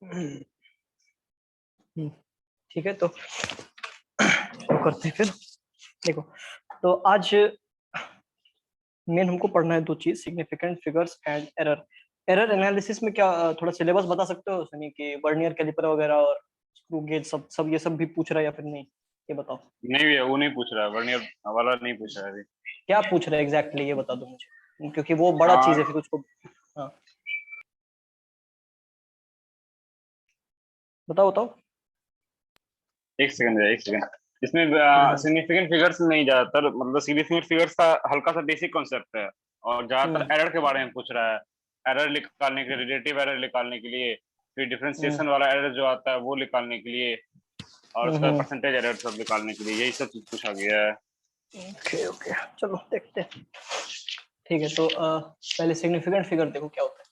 ठीक है, तो शुरू करते हैं फिर। देखो, तो आज मेन हमको पढ़ना है दो चीज, significant figures and error. Error analysis में क्या थोड़ा सिलेबस बता सकते हो सनी, कि वर्नियर कैलिपर वगैरह और स्क्रू गेज सब सब ये सब भी पूछ रहा है या फिर नहीं, ये बताओ। नहीं भैया, वो नहीं पूछ रहा है, वर्नियर वाला नहीं पूछ रहा है अभी। क्या पूछ रहा है एग्जैक्टली, ये बता दो मुझे, क्योंकि वो बड़ा चीज है फिर उसको। हाँ, बताओ बताओ। एक सेकंड भैया, एक सेकंड। इसमें हम्म सिग्निफिकेंट फिगर्स नहीं, ज्यादातर मतलब सिग्निफिकेंट फिगर्स का हल्का सा बेसिक कॉन्सेप्ट है, और हम्म ज्यादातर एरर के बारे में पूछ रहा है। एरर निकालने के लिए, रिलेटिव एरर निकालने के लिए, फिर हम्म डिफरेंशिएशन वाला एरर जो आता है वो निकालने के लिए, और उसका हम्म। परसेंटेज एरर सब निकालने के लिए, यही सब चीज पूछा गया है। ओके ओके, चलो देखते हैं। ठीक है, तो पहले सिग्निफिकेंट फिगर देखो क्या होता है।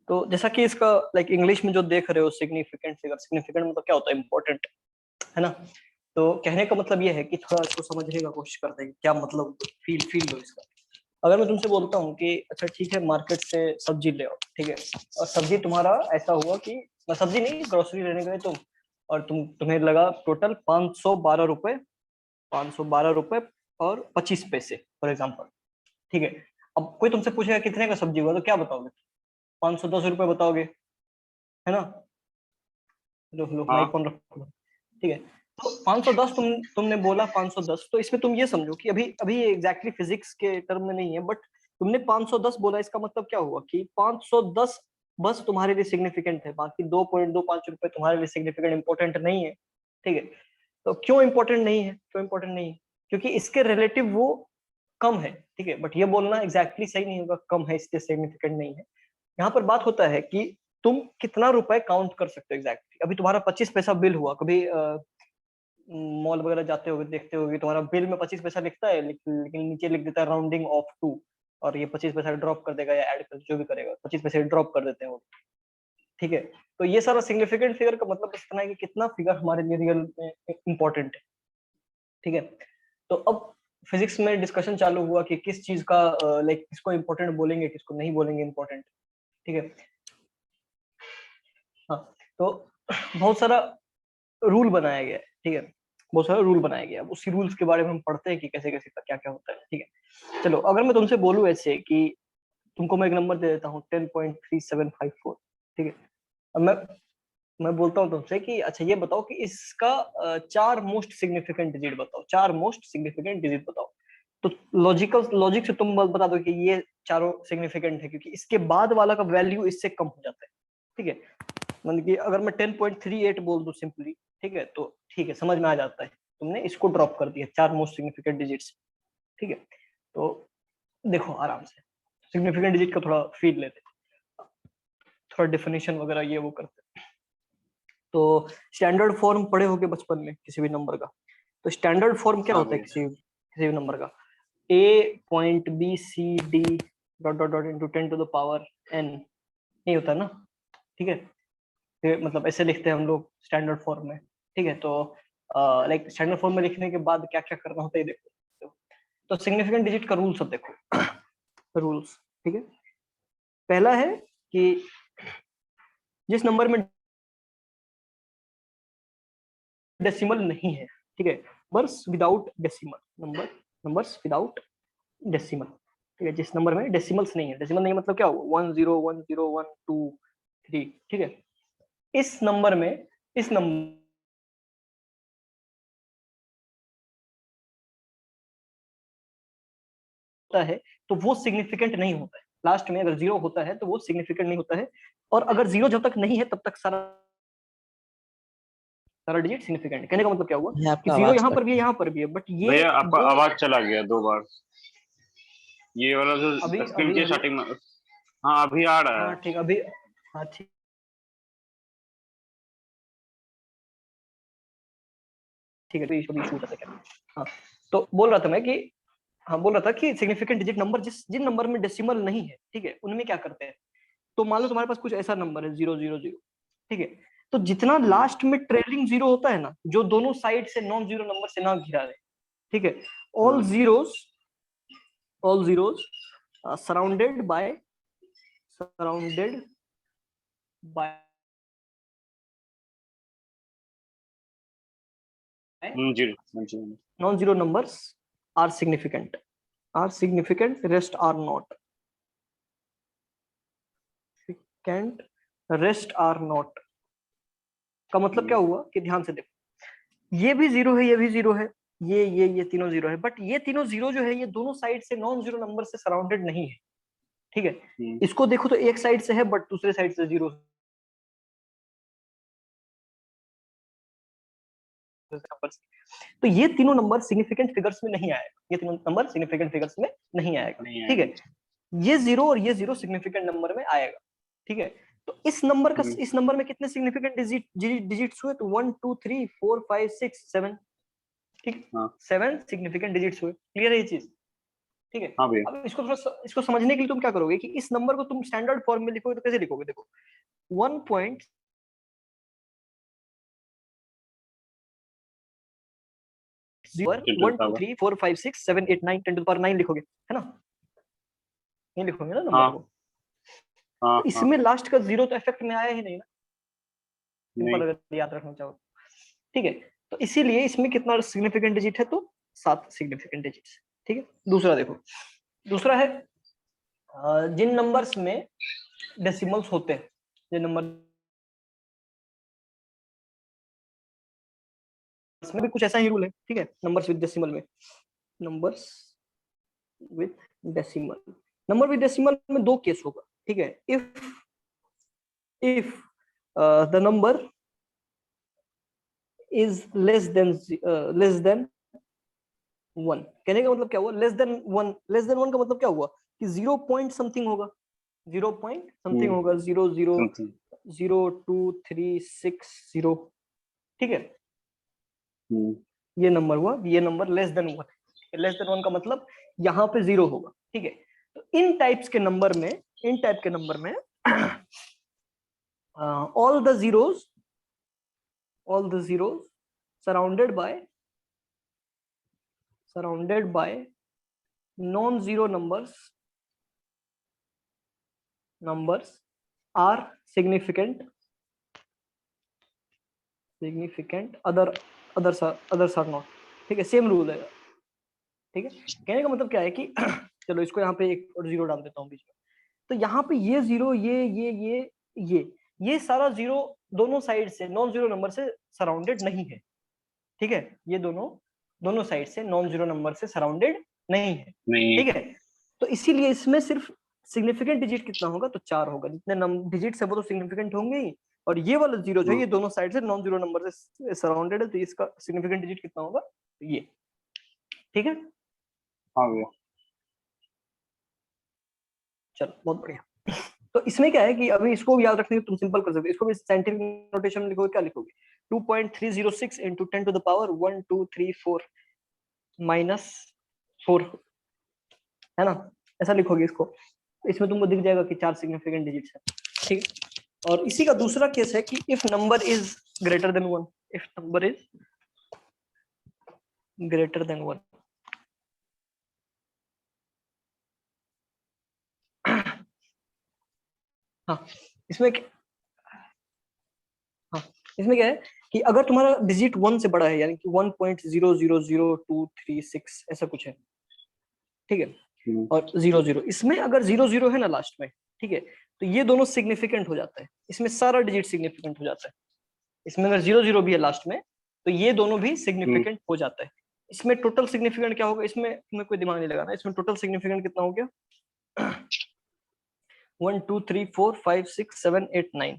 तो जैसा कि इसका लाइक इंग्लिश में जो देख रहे हो, सिग्निफिकेंट फिगर, सिग्निफिकेंट मतलब क्या होता है, इंपॉर्टेंट, है ना। तो कहने का मतलब ये है कि थोड़ा इसको समझने का कोशिश करते हैं कि क्या मतलब, फील फील लो इसका। अगर मैं तुमसे बोलता हूँ कि अच्छा ठीक है, मार्केट से सब्जी ले आओ, ठीक है, और सब्जी तुम्हारा ऐसा हुआ कि सब्जी नहीं, ग्रोसरी लेने गए तुम, और तुम्हें लगा टोटल 512 रुपए, 512 रुपए और 25 पैसे फॉर एग्जाम्पल। ठीक है, अब कोई तुमसे पूछेगा कितने का सब्जी हुआ, तो क्या बताओगे? 510 रुपए बताओगे, है ना। लो लो, माइक हाँ। ऑन रखो। ठीक है, तो 510 तुमने बोला 510, तो इसमें तुम ये समझो कि अभी अभी ये एग्जैक्टली फिजिक्स के टर्म में नहीं है, बट तुमने 510 बोला, इसका मतलब क्या हुआ कि 510 बस तुम्हारे लिए सिग्निफिकेंट है, बाकी 2.25 रुपए तुम्हारे लिए सिग्निफिकेंट इंपॉर्टेंट नहीं है। ठीक है, तो क्यों इंपॉर्टेंट नहीं है, क्यों इंपॉर्टेंट नहीं है? क्योंकि इसके रिलेटिव वो कम है। ठीक है, बट ये बोलना एग्जैक्टली सही नहीं होगा, कम है इसलिए सिग्निफिकेंट नहीं है। यहाँ पर बात होता है कि तुम कितना रुपए काउंट कर सकते हो एग्जैक्टली। अभी तुम्हारा 25 पैसा बिल हुआ, कभी मॉल वगैरह जाते होगे, देखते होगे तुम्हारा बिल में 25 पैसा लिखता है, लेकिन नीचे लिख देता है राउंडिंग ऑफ टू, और ये 25 पैसा ड्रॉप कर देगा या ऐड कर, जो भी करेगा 25 पैसे ड्रॉप कर देते हैं वो। ठीक है, तो ये सारा सिग्निफिकेंट फिगर का मतलब इतना है कि कितना फिगर हमारे लिए रियल में इंपॉर्टेंट है। ठीक है, तो अब फिजिक्स में डिस्कशन चालू हुआ कि किस चीज का लाइक किसको इंपॉर्टेंट बोलेंगे, किसको नहीं बोलेंगे इंपॉर्टेंट। ठीक है, हाँ, तो बहुत सारा रूल बनाया गया है। ठीक है, बहुत सारा रूल बनाया गया है, उसी रूल्स के बारे में हम पढ़ते हैं कि कैसे कैसे क्या क्या होता है। ठीक है, चलो अगर मैं तुमसे बोलूँ ऐसे कि तुमको मैं एक नंबर दे देता हूँ 10.3754। ठीक है, अब मैं बोलता हूँ तुमसे कि अच्छा ये बताओ कि इसका चार मोस्ट सिग्निफिकेंट डिजिट बताओ, चार मोस्ट सिग्निफिकेंट डिजिट बताओ। तो लॉजिक से तुम बता दो कि ये चारों सिग्निफिकेंट है, क्योंकि इसके बाद वाला का वैल्यू इससे कम हो जाता है। ठीक है, मतलब कि अगर मैं 10.38 बोल दूं सिंपली, ठीक है, तो ठीक है, समझ में आ जाता है तुमने इसको ड्रॉप कर दिया, चार मोस्ट सिग्निफिकेंट डिजिट्स। ठीक है, तो देखो आराम से सिग्निफिकेंट डिजिट का थोड़ा फील लेते, थोड़ा डेफिनेशन वगैरह ये वो करते। तो स्टैंडर्ड फॉर्म पढ़े होगे बचपन में किसी भी नंबर का। तो स्टैंडर्ड फॉर्म क्या हाँ होता है भैया। किसी किसी भी नंबर का? A.B.C.D dot dot dot into 10 to the power n, नहीं होता ना। ठीक है, मतलब ऐसे लिखते हैं हम लोग स्टैंडर्ड फॉर्म में। ठीक है, तो लाइक स्टैंडर्ड फॉर्म में लिखने के बाद क्या क्या करना होता है देखो। तो सिग्निफिकेंट डिजिट का रूल सब देखो, रूल्स। ठीक है, पहला है कि जिस नंबर में डेसिमल नहीं है, ठीक है, numbers without decimal, numbers without decimal. ठीक है, जिस नंबर में डेसिमल्स नहीं है, डेसिमल नहीं मतलब क्या हुआ, 10 10 1 2 3। ठीक है, इस नंबर में, इस नंबर होता है तो वो सिग्निफिकेंट नहीं होता है। लास्ट में अगर जीरो होता है तो वो सिग्निफिकेंट नहीं होता है, और अगर जीरो जब तक नहीं है तब तक सारा सारा डिजिट सिग्निफिकेंट है। कहने का मतलब क्या हुआ ये कि आपका जीरो आवाज यहाँ कट पर भी है, यहाँ पर भी है, बट ये भैया आपका दो आवाज चला गया 2 बार, ये वाला जो अभी स्क्रीन अभी के अभी स्टार्टिंग में। हाँ अभी आ रहा हाँ है। ठीक, अभी हाँ ठीक, ठीक है, तो इशू इशू होता है क्या। हाँ, तो बोल रहा था मैं कि, हाँ बोल रहा था कि सिग्निफिकेंट डिजिट नंबर जिन नंबर में डेसिमल नहीं है, ठीक है, उनमें क्या करते हैं। तो मान लो तुम्हारे पास कुछ ऐसा नंबर है 0 0 0, ठीक है, तो जितना हम्म। लास्ट में ट्रेलिंग जीरो होता है ना, जो दोनों साइड से नॉन जीरो नंबर से ना घिरा रहे, ठीक है, all hmm. Zeros, all zeros surrounded by zero. Non zero numbers are significant, rest are not, can't rest are not का मतलब क्या हुआ कि ध्यान से देखो, ये भी जीरो है, ये भी जीरो है, ये तीनों जीरो है, बट ये तीनों जीरो जो है ये दोनों साइड से नॉन जीरो नंबर से सराउंडेड नहीं है, ठीक है। इसको देखो तो एक साइड से है बट दूसरे साइड से जीरो, तो ये तीनों नंबर सिग्निफिकेंट फिगर्स में नहीं आएगा, ये तीनों नंबर सिग्निफिकेंट फिगर्स में नहीं आएगा, ठीक है। ये जीरो और ये जीरो सिग्निफिकेंट नंबर में आएगा, ठीक है। तो इस नंबर का, इस नंबर में कितने सिग्निफिकेंट डिजिट्स हुए, तो 1 2 3 4 5 6 7, ठीक, 7 सिग्निफिकेंट डिजिट्स हुए। क्लियर है ये चीज, ठीक है। अब इसको थोड़ा, इसको समझने के लिए तुम क्या करोगे कि इस नंबर को तुम स्टैंडर्ड फॉर्म में लिखोगे तो कैसे लिखोगे, देखो 1 1 2 3 4 5 6 7 8 9 10 to the power 9 लिखोगे, है ना, ये लिखोगे ना नंबर को। तो इसमें लास्ट का जीरो तो इफेक्ट में आया ही नहीं ना, सिंपल अगर याद रखना चाहो, ठीक है। तो इसीलिए इसमें कितना सिग्निफिकेंट डिजिट है, तो 7 सिग्निफिकेंट डिजिट्स, ठीक है। दूसरा देखो, दूसरा है जिन नंबर्स में डेसिमल्स होते हैं, जिन नंबर में भी कुछ ऐसा ही रूल है, ठीक है। नंबर्स विद डेसिमल में, numbers with decimal, number with decimal में दो केस होगा, ठीक है। If the number is less than 1, कहने का मतलब क्या हुआ, लेस देन 1, लेस देन 1 का मतलब क्या हुआ कि 0 पॉइंट समथिंग होगा, 0 पॉइंट समथिंग होगा, 0 0 0 2 3 6 0, ठीक है। ये नंबर हुआ, ये number less than 1, less than 1 का मतलब यहाँ पे 0 होगा, ठीक है। तो इन टाइप्स के नंबर में, इन टाइप के नंबर में all the zeros surrounded by non-zero numbers are significant, others are not, ठीक है। सेम रूल है, ठीक है। कहने का मतलब क्या है कि चलो इसको यहाँ पे एक और जीरो डाल देता हूँ बीच में, तो यहाँ पे ये जीरो, ये सारा जीरो दोनों साइड से नॉन जीरो नंबर से सराउंडेड नहीं है, ठीक है। ये दोनों साइड से नॉन जीरो नंबर से सराउंडेड नहीं है, ठीक है। तो इसीलिए इसमें सिर्फ सिग्निफिकेंट डिजिट कितना होगा, तो 4 होगा, जितने डिजिट्स है वो तो सिग्निफिकेंट होंगे ही, और ये वाला जीरो जो है ये दोनों साइड से नॉन जीरो नंबर से सराउंडेड है, तो इसका सिग्निफिकेंट डिजिट कितना होगा, तो ये, ठीक है। हाँ भैया, चलो बहुत बढ़िया। तो इसमें क्या है कि अभी इसको याद रखने के तुम सिंपल कर सकते हो, इसको भी साइंटिफिक नोटेशन में लिखोगे, क्या लिखोगे, 2.306 into 10 to the power 1 2 3 4 minus 4, है ना, ऐसा लिखोगे इसको। इसमें तुमको दिख जाएगा कि 4 सिग्निफिकेंट डिजिट्स है, ठीक है। और इसी का दूसरा केस है कि if number is greater than 1, if number is greater than 1, हाँ इसमें हाँ इसमें क्या है कि अगर तुम्हारा डिजिट 1 से बड़ा है, यानी कि 1.000236 ऐसा कुछ है, ठीक है, और 00, इसमें अगर 00 है ना लास्ट में, ठीक है, तो ये दोनों सिग्निफिकेंट हो जाता है, इसमें सारा डिजिट सिग्निफिकेंट हो जाता है। इसमें अगर 00 भी है लास्ट में तो ये दोनों भी सिग्निफिकेंट हो जाता है। इसमें टोटल सिग्निफिकेंट क्या होगा, इसमें तुम्हें कोई दिमाग नहीं लगाना, इसमें टोटल सिग्निफिकेंट कितना हो गया, 1 2 3 4 5 6 7 8 9,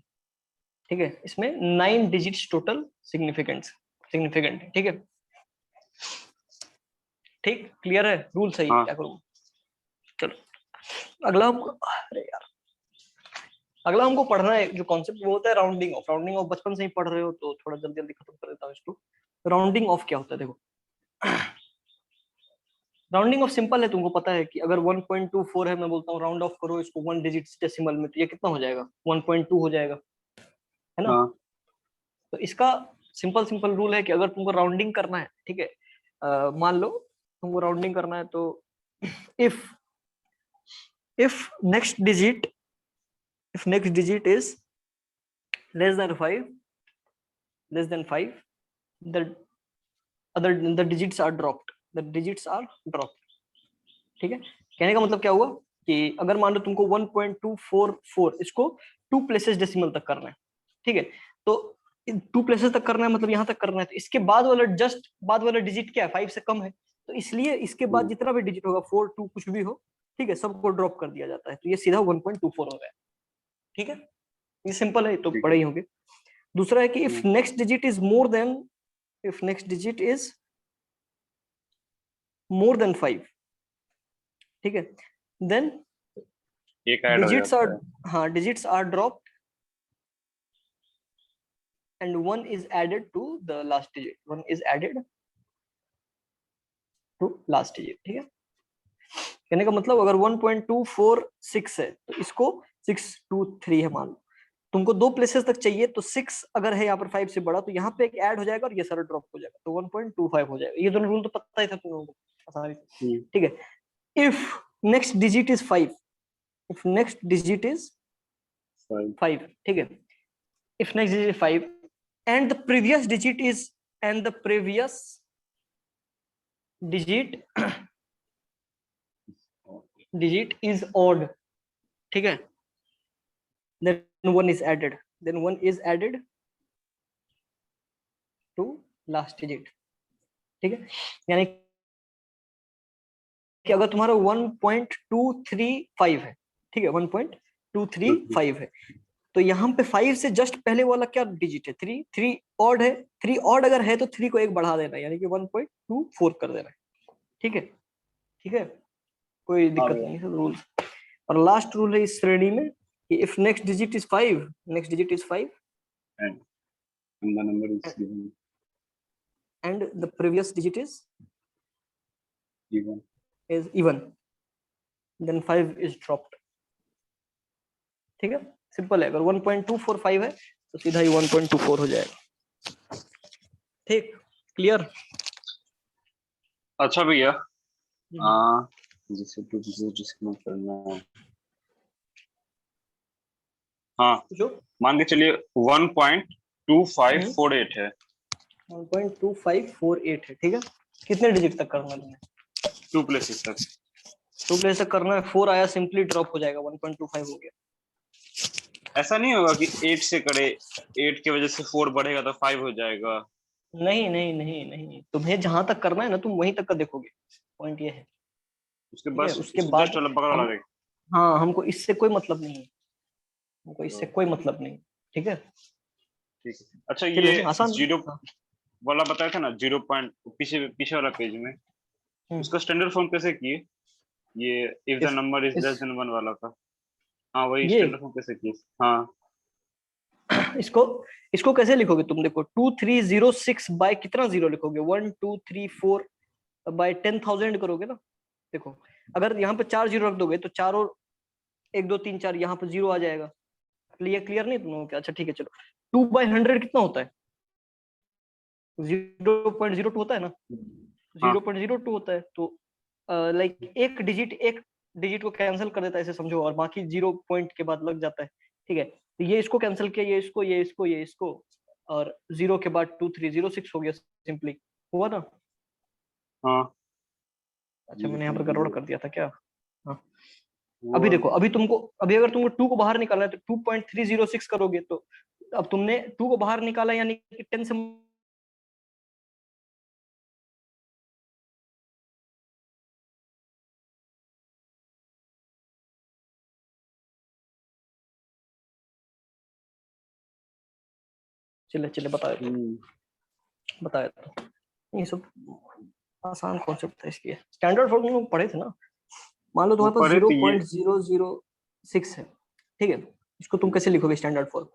ठीक है। इसमें 9 डिजिट्स टोटल सिग्निफिकेंट, ठीक है, ठीक, क्लियर है, रूल सही है, क्या करूँ। चलो अगला हमको, अरे यार अगला हमको पढ़ना है जो कॉन्सेप्ट, वो होता है राउंडिंग ऑफ। राउंडिंग ऑफ बचपन से ही पढ़ रहे हो तो थोड़ा जल्दी जल्दी खत्म कर देता हूँ इसको। राउंडिंग ऑफ क्या होता है, देखो राउंडिंग ऑफ सिंपल है, तुमको पता है कि अगर 1.24 है, मैं बोलता हूँ राउंड ऑफ करो इसको 1 डिजिट डेसिमल में, तो ये कितना हो जाएगा, 1.2 हो जाएगा, है ना। तो इसका सिंपल रूल है कि अगर तुमको राउंडिंग करना है, ठीक है, मान लो तुमको राउंडिंग करना है, तो if next digit is less than 5, the the digits are dropped, the digits are dropped. ठीक है, कहने का मतलब क्या हुआ कि अगर मान लो तुमको 1.244 इसको 2 प्लेसेस डेसिमल तक करना है, ठीक है, तो 2 प्लेसेस तक करना है मतलब यहाँ तक करना है, तो इसके बाद वाला जस्ट बाद वाला डिजिट क्या है, 5 से कम है, तो इसलिए इसके बाद जितना भी डिजिट होगा 4 2 कुछ भी हो, ठीक है, सबको ड्रॉप कर दिया जाता है, तो ये सीधा 1.24 हो गया। ठीक है, ये सिंपल है, तो ठीक पढ़े है। ही होंगे। दूसरा है कि if next digit is more than, if next digit is more than 5, ठीक है, देन एक ऐड हो डिजिट्स आर, जाता है। हाँ digits are dropped and 1 is added to the last digit, 1 is added to last digit. ठीक है, कहने का मतलब अगर 1.246 है तो इसको 623 है मान लो, तुमको 2 प्लेसेस तक चाहिए, तो 6 अगर है यहाँ पर 5 से बड़ा, तो यहाँ पे एक ऐड हो जाएगा और ये सारा ड्रॉप हो जाएगा, तो 1.25 हो जाएगा। ये दोनों रूल तो पता ही था तुम लोगों को आसानी से। ठीक है, if next digit is 5, if next digit is 5, ठीक है, if next digit is 5 and the previous digit is, and the previous digit digit is odd, ठीक है, then 1 is added, then 1 is added to last digit। ठीक है, यानी कि अगर तुम्हारा 1.235 है, ठीक है, 1.235 है, तो यहाँ पे 5 से जस्ट पहले वाला क्या डिजिट है, 3, 3 ऑड है, 3 ऑड अगर है तो 3 को एक बढ़ा देना है, यानी कि 1.24 कर देना है। ठीक है, ठीक है, कोई दिक्कत नहीं है रूल। और लास्ट रूल है इस श्रेणी में कि if next digit is 5, next digit is 5 and the number is given and the previous digit is even, even, then 5 is dropped। ठीक है, सिंपल है, अगर 1.245 है तो सीधा ही 1.24 हो जाएगा। ठीक, क्लियर। अच्छा भैया, जिसे टू डिजिट करना है, हाँ जो मान के चलिए 1.2548 है, 1.2548 है, ठीक है, कितने डिजिट तक करना है तुम्हें, 2 प्लेसेस तक। 2 प्लेस तक करना है, 4 आया सिंपली ड्रॉप हो जाएगा, 1.25 हो गया। ऐसा नहीं होगा कि 8 से करे, 8 की वजह से 4 बढ़ेगा तो 5 हो जाएगा? नहीं नहीं नहीं नहीं, तुम्हें जहां तक करना है ना तुम वहीं तक का देखोगे, पॉइंट ये है। उसके ठीक है, बस उसके उसके बाद जस्ट बगल वाला देख। हाँ हमको इससे कोई मतलब नहीं है, हमको इससे कोई मतलब नहीं। ठीक है, ठीक है। अच्छा, चलो ये आसान। 0 हाँ। वाला बताया था ना, 0 पॉइंट पीछे पीछे वाला पेज में, उसका स्टैंडर्ड फॉर्म कैसे किए? ये if the number is less than 1 वाला था। हाँ, वही ये स्टैंडर्ड फॉर्म कैसे किए? हाँ, इसको इसको कैसे लिखोगे तुम, देखो 2306 बाय कितना जीरो लिखोगे, 1234 बाय 10,000 करोगे ना। देखो अगर यहाँ पे 4 जीरो रख दोगे तो 4 और 1 2 3 4 यहाँ पे जीरो आ जाएगा। क्लियर नहीं तुम लोगों को? अच्छा ठीक है, चलो 2/100 कितना होता है, 0.02 होता है ना, हाँ, 0.02 होता है, तो लाइक एक डिजिट को कैंसिल कर देता है, ऐसे समझो, और बाकी 0 पॉइंट के बाद लग जाता है। ठीक है, तो ये इसको कैंसिल किया, ये इसको, ये इसको, ये इसको, और 0 के बाद 2306 हो गया सिंपली, हुआ ना। हाँ। अच्छा मैंने यहाँ पर गड़बड़ कर दिया था क्या? हाँ, अभी देखो, अभी अगर तुमको 2 को बाहर निकालना है तो 2.306 करोगे, तो अब तुमने 2 को बाहर निकाला यानी कि 10 से चले चले बता देता हूँ। ये सब आसान कॉन्सेप्ट था, इसलिए स्टैंडर्ड फॉर्म लोग पढ़े थे ना। मान लो वो तुम्हारे पास पढ़े थे ये। 0.006 है, ठीक है, इसको तुम कैसे लिखोगे स्टैंडर्ड फॉर्म?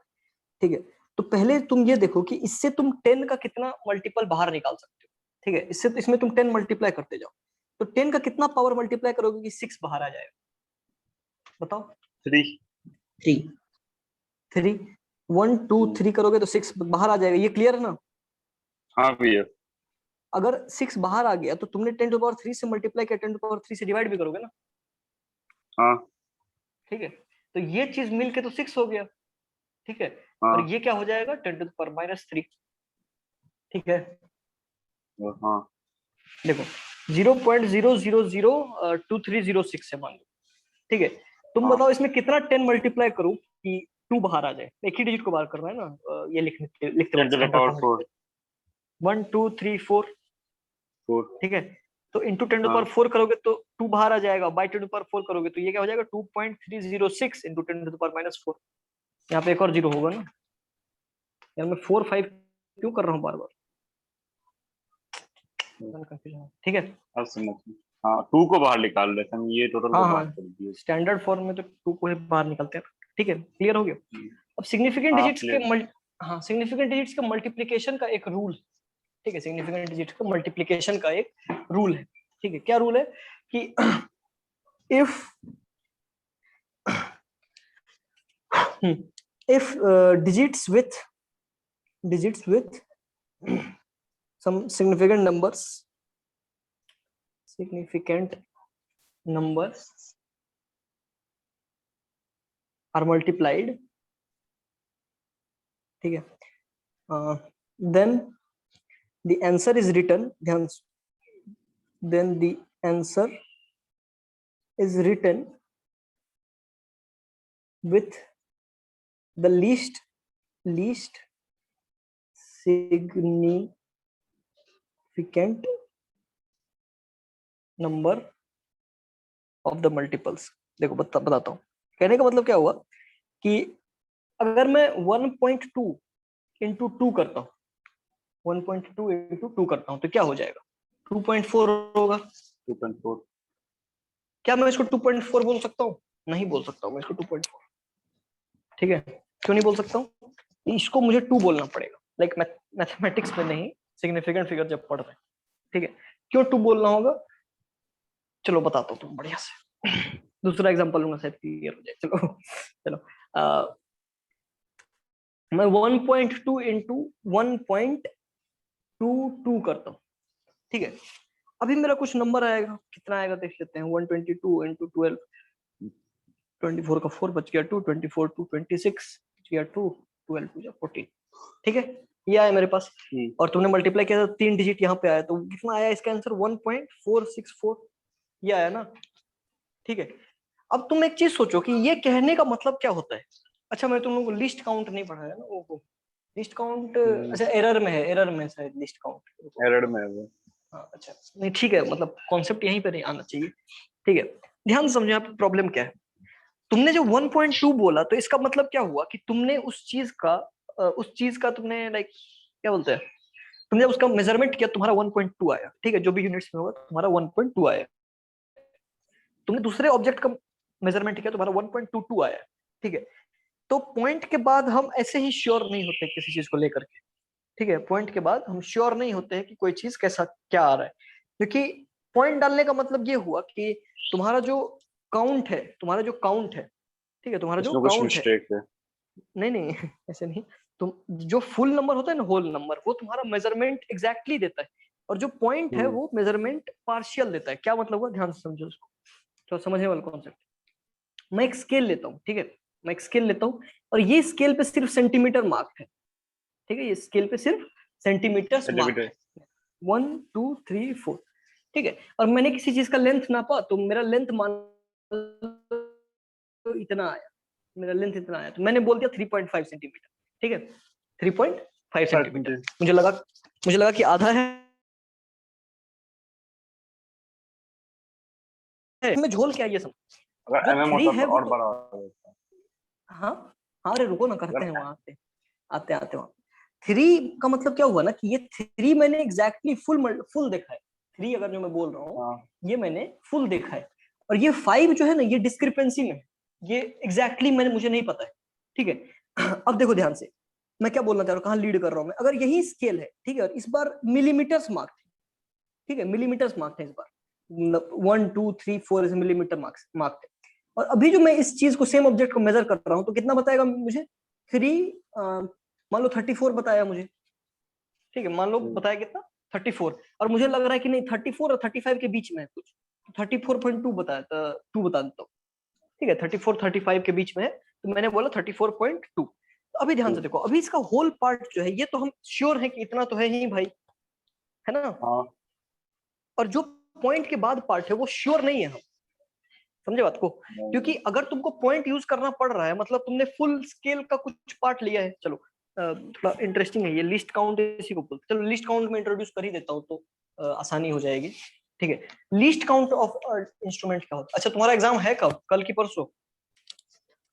ठीक है, तो पहले तुम ये देखो कि इससे तुम 10 का कितना मल्टीपल बाहर निकाल सकते हो। ठीक है, इससे इसमें तुम 10 मल्टीप्लाई करते जाओ, तो 10 का कितना पावर मल्टीप्लाई करोगे कि 6 बाहर आ जाएगा, बताओ? 3। 3 1 2 3 करोगे तो 6 बाहर आ जाएगा, ये क्लियर है ना? हाँ भैया। अगर 6 बाहर आ गया तो तुमने 10⁻³ से मल्टीप्लाई किया, 10⁻³ से डिवाइड भी करोगे ना। हाँ, ठीक है, तो ये चीज मिलके तो 6 हो गया। ठीक है, और हाँ। ये क्या हो जाएगा, 10⁻³ ठीक है, हाँ देखो 0.0002306 है मान लो, ठीक है। तुम हाँ बताओ इसमें कितना 10 मल्टीप्लाई करूं कि 2 बाहर आ जाए। एक ही डिजिट को बाहर करना है ना, ये लिखते लिखते 10 वक्त to the standard power form 4 लिखते 1 2 3 4, 4 ठीक है। तो इंटू 10 टू हाँ पावर 4 करोगे तो 2 बाहर आ जाएगा, बाई 10 टू पावर 4 करोगे तो ये क्या हो जाएगा 2.306 इंटू 10 टू पावर -4। यहाँ पे एक और जीरो होगा ना यार, मैं 4 5 क्यों कर रहा हूँ बार बार, ठीक है। अब समझ में। हाँ 2 को बाहर निकाल रहे थे हम, ये टोटल हाँ को बाहर हाँ, कर दिए। स्टैंडर्ड फॉर्म में तो 2 को ही बाहर निकलते हैं, ठीक है। क्लियर हो गया। अब सिग्निफिकेंट हाँ डिजिट्स के क्लियर। हाँ, सिग्निफिकेंट डिजिट्स के मल्टीप्लिकेशन का एक रूल, ठीक है। सिग्निफिकेंट डिजिट्स का मल्टीप्लिकेशन का एक रूल है, ठीक है। क्या रूल है कि if if digits with some significant numbers are multiplied, ठीक है, then the answer is written, then the answer is written with the least significant number of the multiples। देखो बताता हूँ, कहने का मतलब क्या हुआ कि अगर मैं 1.2 इंटू 2 करता हूँ, 1.2 इंटू 2 करता हूँ तो क्या हो जाएगा 2.4 होगा। 2.4 क्या मैं इसको 2.4 बोल सकता हूँ? नहीं बोल सकता हूँ मैं इसको 2.4, ठीक है। क्यों नहीं बोल सकता हूँ? इसको मुझे 2 बोलना पड़ेगा, लाइक मैथमेटिक्स में नहीं, सिग्निफिकेंट फिगर जब पढ़ रहे हैं, ठीक है। क्यों 2 बोलना होगा, चलो बताता हूँ तुम बढ़िया से। दूसरा एग्जांपल लूंगा शायद क्लियर हो जाए। चलो चलो मैं 1.2 इंटू 1.22 करता हूँ, ठीक है। अभी मेरा कुछ नंबर आएगा, कितना आएगा देख लेते हैं। 122 इंटू 12, 24 का 4 बच गया 2, 24 2 26 बच गया 2, 12 2 14, ठीक है। ये आया मेरे पास, और तुमने मल्टीप्लाई किया तो 3 डिजिट यहाँ पे आया, तो कितना आया इसका आंसर 1.464, ये आया ना, ठीक है। अब तुम एक चीज सोचो कि ये कहने का मतलब क्या होता है। अच्छा मैं तुम लोगों को लिस्ट काउंट नहीं पढ़ाया ना, वो लिस्ट काउंट, अच्छा एरर में है, एरर में शायद लिस्ट काउंट एरर में है वो। हाँ अच्छा नहीं ठीक है, मतलब कॉन्सेप्ट यहीं पे नहीं आना चाहिए, ठीक है। ध्यान से समझो यहाँ पे प्रॉब्लम क्या है। तुमने जो 1.2 बोला तो इसका मतलब क्या हुआ कि तुमने उस चीज का तुमने लाइक क्या बोलते हैं, तुमने उसका मेजरमेंट किया, तुम्हारा 1.2 आया, ठीक है। जो भी यूनिट्स में होगा तुम्हारा 1.2 आया। तुमने दूसरे ऑब्जेक्ट का मेजरमेंट किया, तुम्हारा 1.22 आया, ठीक है। तो पॉइंट के बाद हम ऐसे ही श्योर नहीं होते किसी चीज को लेकर के, ठीक है। पॉइंट के बाद हम श्योर नहीं होते हैं कि कोई चीज कैसा क्या आ रहा है, क्योंकि पॉइंट डालने का मतलब ये हुआ कि तुम्हारा जो काउंट है, ठीक है, तुम्हारा जो इसमें कुछ काउंट है, मिस्टेक है। नहीं नहीं ऐसे नहीं, तुम जो फुल नंबर होता है ना, होल नंबर, वो तुम्हारा मेजरमेंट एग्जैक्टली देता है, और जो पॉइंट है वो मेजरमेंट पार्शियल देता है। क्या मतलब हुआ, ध्यान से समझो उसको, तो समझने वाला कॉन्सेप्ट। मैं एक स्केल लेता हूँ, ठीक है, मैं एक स्केल लेता हूँ, और ये स्केल पे सिर्फ सेंटीमीटर मार्क है, ठीक है। ये स्केल पे सिर्फ सेंटीमीटर मार्क है, 1 2 3 4, ठीक है। और मैंने किसी चीज का लेंथ नापा तो मेरा लेंथ मान लो इतना आया, मेरा लेंथ इतना आया, तो मैंने बोल दिया 3.5 सेंटीमीटर, ठीक है। 3.5 सेंटीमीटर, मुझे लगा कि आधा है, मैं झोल क्या ये समझ, अगर जो एमएम 3 होता है तो वो और तो, बड़ा होता। हाँ हाँ, अरे रुको ना, करते अगर हैं वहां आते आते आते वहां। 3 का मतलब क्या हुआ ना कि ये 3 मैंने एग्जैक्टली फुल देखा है। 3 अगर जो मैं बोल रहा हूँ हाँ ये मैंने फुल देखा है, और ये 5 जो है ना ये डिस्क्रिपेंसी में है, ये एग्जैक्टली मैंने मुझे नहीं पता है, ठीक है। अब देखो ध्यान से, मैं क्या बोलना चाह रहा हूँ, कहाँ लीड कर रहा हूँ मैं। अगर यही स्केल है, ठीक है, और इस बार मिलीमीटर्स मार्क थे, ठीक है, मिलीमीटर्स मार्क थे इस बार, 1 2 3 4 ऐसे मिलीमीटर मार्क थे। और अभी जो मैं इस चीज को, सेम ऑब्जेक्ट को मेजर कर रहा हूँ, तो कितना बताएगा मुझे, 3 मान लो 34 बताया मुझे, ठीक है, मान लो बताया कितना 34, और मुझे लग रहा है कि नहीं 34 और 35 के बीच में है कुछ, तो 34.2 बताया, 2 बता देता हूँ, ठीक है। 34 35 के बीच में है, तो मैंने बोला 34.2। तो अभी ध्यान से देखो, अभी इसका होल पार्ट जो है ये तो हम श्योर है कि इतना तो है ही भाई, है ना। हाँ और जो पॉइंट के बाद पार्ट है वो श्योर नहीं है हम, समझे बात को। क्योंकि अगर तुमको पॉइंट यूज करना पड़ रहा है मतलब तुमने फुल स्केल का कुछ पार्ट लिया है। चलो थोड़ा इंटरेस्टिंग है ये लिस्ट काउंट, इसी को बोलते। चलो लिस्ट काउंट में इंट्रोड्यूस कर ही देता हूँ तो आसानी हो जाएगी। ठीक है, लिस्ट काउंट ऑफ इंस्ट्रूमेंट क्या होता है। अच्छा तुम्हारा एग्जाम है कब, कल की परसों?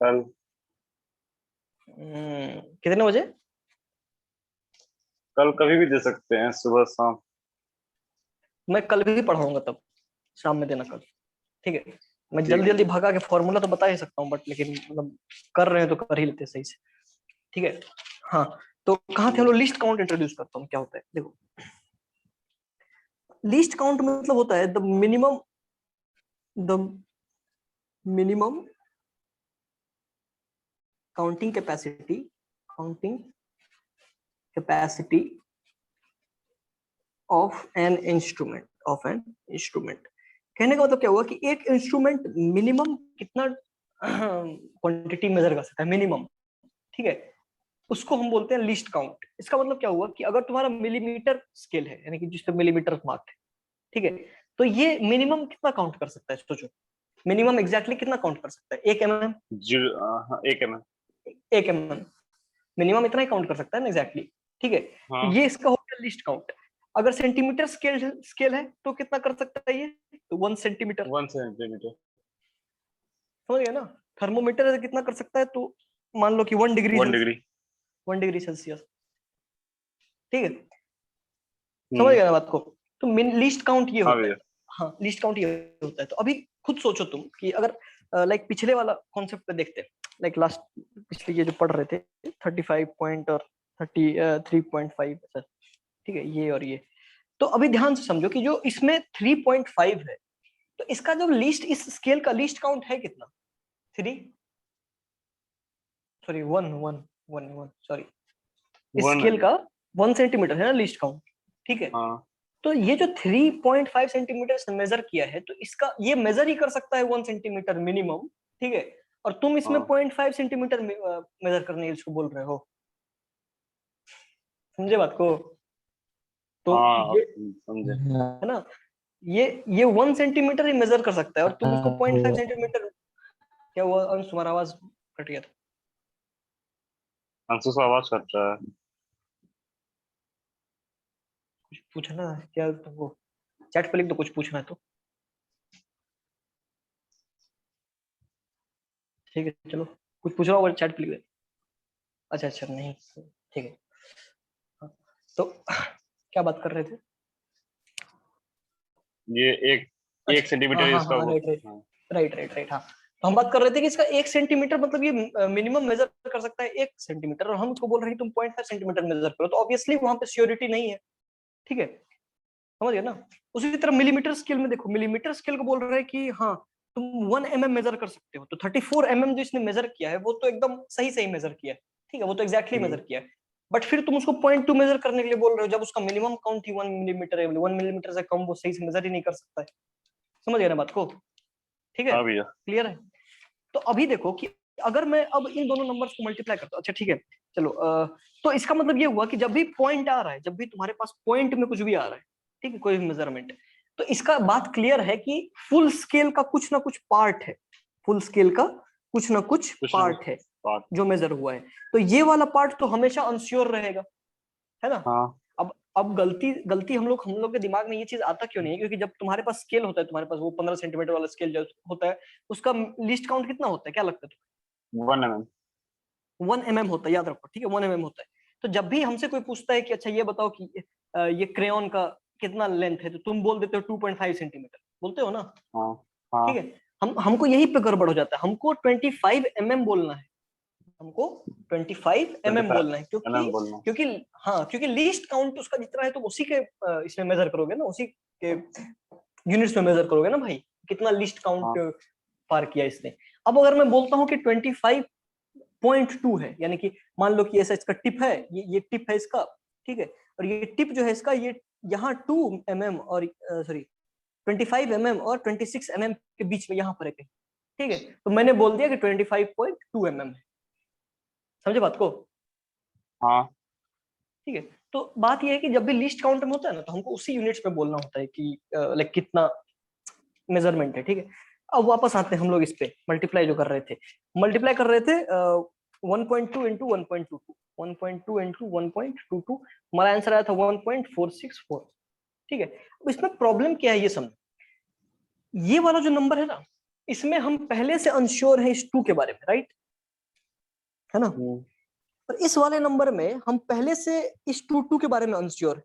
कल कितने बजे? कल कभी भी दे सकते हैं, सुबह शाम। मैं कल भी पढ़ाऊंगा तब शाम में देना कल। ठीक है, मैं ठीक जल्दी है। जल्दी भागा के फॉर्मूला तो बता ही सकता हूँ बट लेकिन मतलब कर रहे हैं तो कर ही लेते हैं सही से। ठीक है। हाँ, तो कहाँ थे हम लोग। लिस्ट काउंट इंट्रोड्यूस करता हूँ क्या होता है। देखो लिस्ट काउंट मतलब होता है the minimum counting capacity of an instrument. कहने का मतलब क्या हुआ कि एक इंस्ट्रूमेंट मिनिमम कितना क्वांटिटी मेजर कर सकता है, मिनिमम। ठीक है, उसको हम बोलते हैं लिस्ट काउंट। इसका मतलब क्या हुआ कि अगर तुम्हारा मिलीमीटर स्केल है यानी कि जिसपे मिलीमीटर मार्क है, ठीक है, तो ये मिनिमम कितना काउंट कर सकता है सोचो। मिनिमम एग्जैक्टली कितना काउंट कर सकता है, 1 mm। हाँ, 1 mm। 1 mm मिनिमम इतना ही काउंट कर सकता है ना एग्जैक्टली। ठीक है, तो हाँ, ये इसका हो गया लिस्ट काउंट। अगर सेंटीमीटर स्केल है तो कितना कर सकता है ये, तो 1 सेंटीमीटर। 1 सेंटीमीटर। समझ गया ना। थर्मोमीटर से कितना कर सकता है, तो मान लो कि 1 डिग्री 1 डिग्री। 1 degree Celsius. ठीक है, समझ हम्म। गया ना बात को। तो लिस्ट काउंट ये हाँ होता है। भैया। हाँ, लिस्ट काउंट ये होता है। तो अभी खुद सोचो तुम कि अगर लाइक पिछले वाला कॉन्सेप्ट पे देखते हैं, लाइक लास्ट पिछले ये जो पढ़ रहे थे 35 पॉइंट और 3.5 ऐसा। ठीक है, ये और ये। तो अभी ध्यान से समझो कि जो इसमें 3.5 है, तो इसका जो लिस्ट, इस स्केल का लिस्ट काउंट है कितना, 3, सॉरी 1 सॉरी, इस 1 स्केल का 1 सेंटीमीटर है ना लिस्ट काउंट। ठीक है, हाँ तो ये जो 3.5 सेंटीमीटर से मेजर किया है, तो इसका ये मेजर ही कर सकता है 1 सेंटीमीटर मिनिमम। ठीक है, और तुम इसमें हाँ 0.5 सेंटीमीटर मेजर करने इसको बोल रहे हो, समझे बात को। तो हाँ, ये समझे। है ना, ये 1 सेंटीमीटर ही मेजर कर सकता है और तुम इसको 0.5 सेंटीमीटर। क्या हुआ अंश, तुम्हारा आवाज कट गया था। अंशु से आवाज कट रहा है। कुछ पूछना है क्या तुमको, चैट पे लिख दो कुछ पूछना है तो। ठीक है चलो, कुछ पूछ रहा होगा चैट पे लिख दे। अच्छा अच्छा नहीं, ठीक है। हाँ, तो क्या बात कर रहे थे। ये एक अच्छा, एक सेंटीमीटर हाँ हाँ इसका हाँ, वो। राइट राइट हाँ। Right right right. हाँ, तो हम बात कर रहे थे कि इसका 1 सेंटीमीटर मतलब ये मिनिमम मेजर कर सकता है 1 सेंटीमीटर, और हम उसको बोल रहे हैं तुम 0.5 सेंटीमीटर मेजर करो, तो ऑब्वियसली वहां पे श्योरिटी नहीं है। ठीक है, समझ गए ना। उसी तरह मिलीमीटर स्केल में देखो, मिलीमीटर स्केल को बोल रहे हैं कि हाँ तुम 1 mm मेजर कर सकते हो, तो 34 mm जो इसने मेजर किया है वो तो एकदम सही सही मेजर किया है। ठीक है, वो तो एग्जैक्टली मेजर किया है। बट फिर तुम उसको 0.2 मेजर करने के लिए बोल रहे हो, जब उसका मिनिमम काउंट ही 1 मिलीमीटर है, 1 मिलीमीटर से कम वो सही से मेजर ही नहीं कर सकता है। समझ गए ना बात को। ठीक है, हाँ भैया। क्लियर है। तो अभी देखो कि अगर मैं अब इन दोनों नंबर्स को मल्टीप्लाई करता हूँ, अच्छा ठीक है, चलो तो इसका मतलब ये हुआ कि जब भी पॉइंट आ रहा है, जब भी तुम्हारे पास पॉइंट में कुछ भी आ रहा है, ठीक है, कोई भी मेजरमेंट, तो इसका बात क्लियर है कि फुल स्केल का कुछ ना कुछ पार्ट है, फुल स्केल का कुछ ना कुछ कुछ ना कुछ पार्ट है बात। जो मेजर हुआ है। तो ये वाला पार्ट तो हमेशा अनश्योर रहेगा, है ना। हाँ अब गलती गलती हम लोग के दिमाग में ये चीज आता क्यों नहीं है, क्योंकि जब तुम्हारे पास स्केल होता है, तुम्हारे पास वो 15 सेंटीमीटर वाला स्केल जो होता है, उसका लिस्ट काउंट कितना होता है, क्या लगता है 1 mm। 1 mm होता है, याद रखो। ठीक है, 1 mm होता है। तो जब भी हमसे कोई पूछता है कि अच्छा ये बताओ कि ये क्रेयॉन का कितना लेंथ है, तो तुम बोल देते हो 2.5 सेंटीमीटर, बोलते हो ना। हाँ ठीक हाँ। है, हमको यही पे गड़बड़ हो जाता है, हमको 25 mm बोलना है, हमको 25 mm 25 बोलना है, क्योंकि mm बोलना। क्योंकि हाँ, क्योंकि लीस्ट काउंट उसका जितना है तो उसी के इसमें मेजर करोगे ना, उसी के यूनिट्स में मेजर करोगे ना भाई, कितना लीस्ट काउंट हाँ पार किया इसने। अब अगर मैं बोलता हूँ कि 25.2 है, यानी कि मान लो कि ऐसा इसका टिप है, ये टिप है इसका। ठीक है, और ये टिप जो है इसका, ये यहाँ 2 mm और सॉरी 25 mm और 26 mm के बीच में यहाँ पर है कहीं। ठीक है, तो मैंने बोल दिया कि 25.2 mm है, समझे बात को। हाँ। ठीक है। तो बात यह है कि जब भी लीस्ट काउंट में होता है ना, तो हमको उसी यूनिट्स में बोलना होता है कि लाइक कितना मेजरमेंट है। ठीक है, अब वापस आते हैं हम लोग इस पे, मल्टीप्लाई जो कर रहे थे, मल्टीप्लाई कर रहे थे 1.2 इंटू 1.22, 1.2 इंटू 1.22, हमारा आंसर आया था 1.464। ठीक है, अब इसमें प्रॉब्लम क्या है ये समझो, ये वाला जो नंबर है ना, इसमें हम पहले से अनश्योर है इस 2 के बारे में, राइट, है ना। और इस वाले नंबर में हम पहले से इस 2 के बारे में अनश्योर है।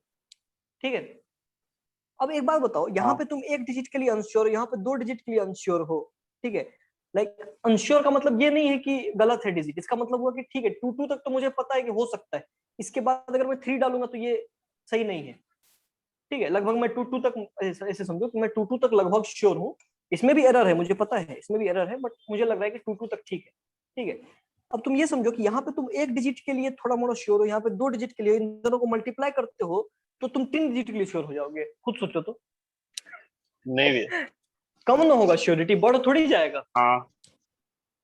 ठीक है, अब एक बात बताओ, यहाँ हाँ पे तुम एक डिजिट के लिए अनश्योर हो, यहाँ पे 2 डिजिट के लिए अनश्योर हो। ठीक है, लाइक अनश्योर का मतलब ये नहीं है कि गलत है डिजिट, इसका मतलब हुआ कि ठीक है 2 तक तो मुझे पता है कि हो सकता है, इसके बाद अगर मैं 3 डालूंगा तो ये सही नहीं है। ठीक है, लगभग मैं 2 तक, ऐसे समझो कि मैं 2 तक लगभग श्योर हूँ। इसमें भी एरर है, मुझे पता है इसमें भी एरर है, बट मुझे लग रहा है कि 2 तक ठीक है। ठीक है, अब तुम ये समझो कि यहाँ पे तुम एक डिजिट के लिए थोड़ा मोड़ा श्योर हो, यहाँ पे 2 डिजिट के लिए, इन दोनों को मल्टीप्लाई करते हो तो तुम 3 डिजिट के लिए श्योर हो जाओगे। खुद सोचो तो, नहीं भी। कम ना होगा श्योरिटी, बढ़ थोड़ी जाएगा, हाँ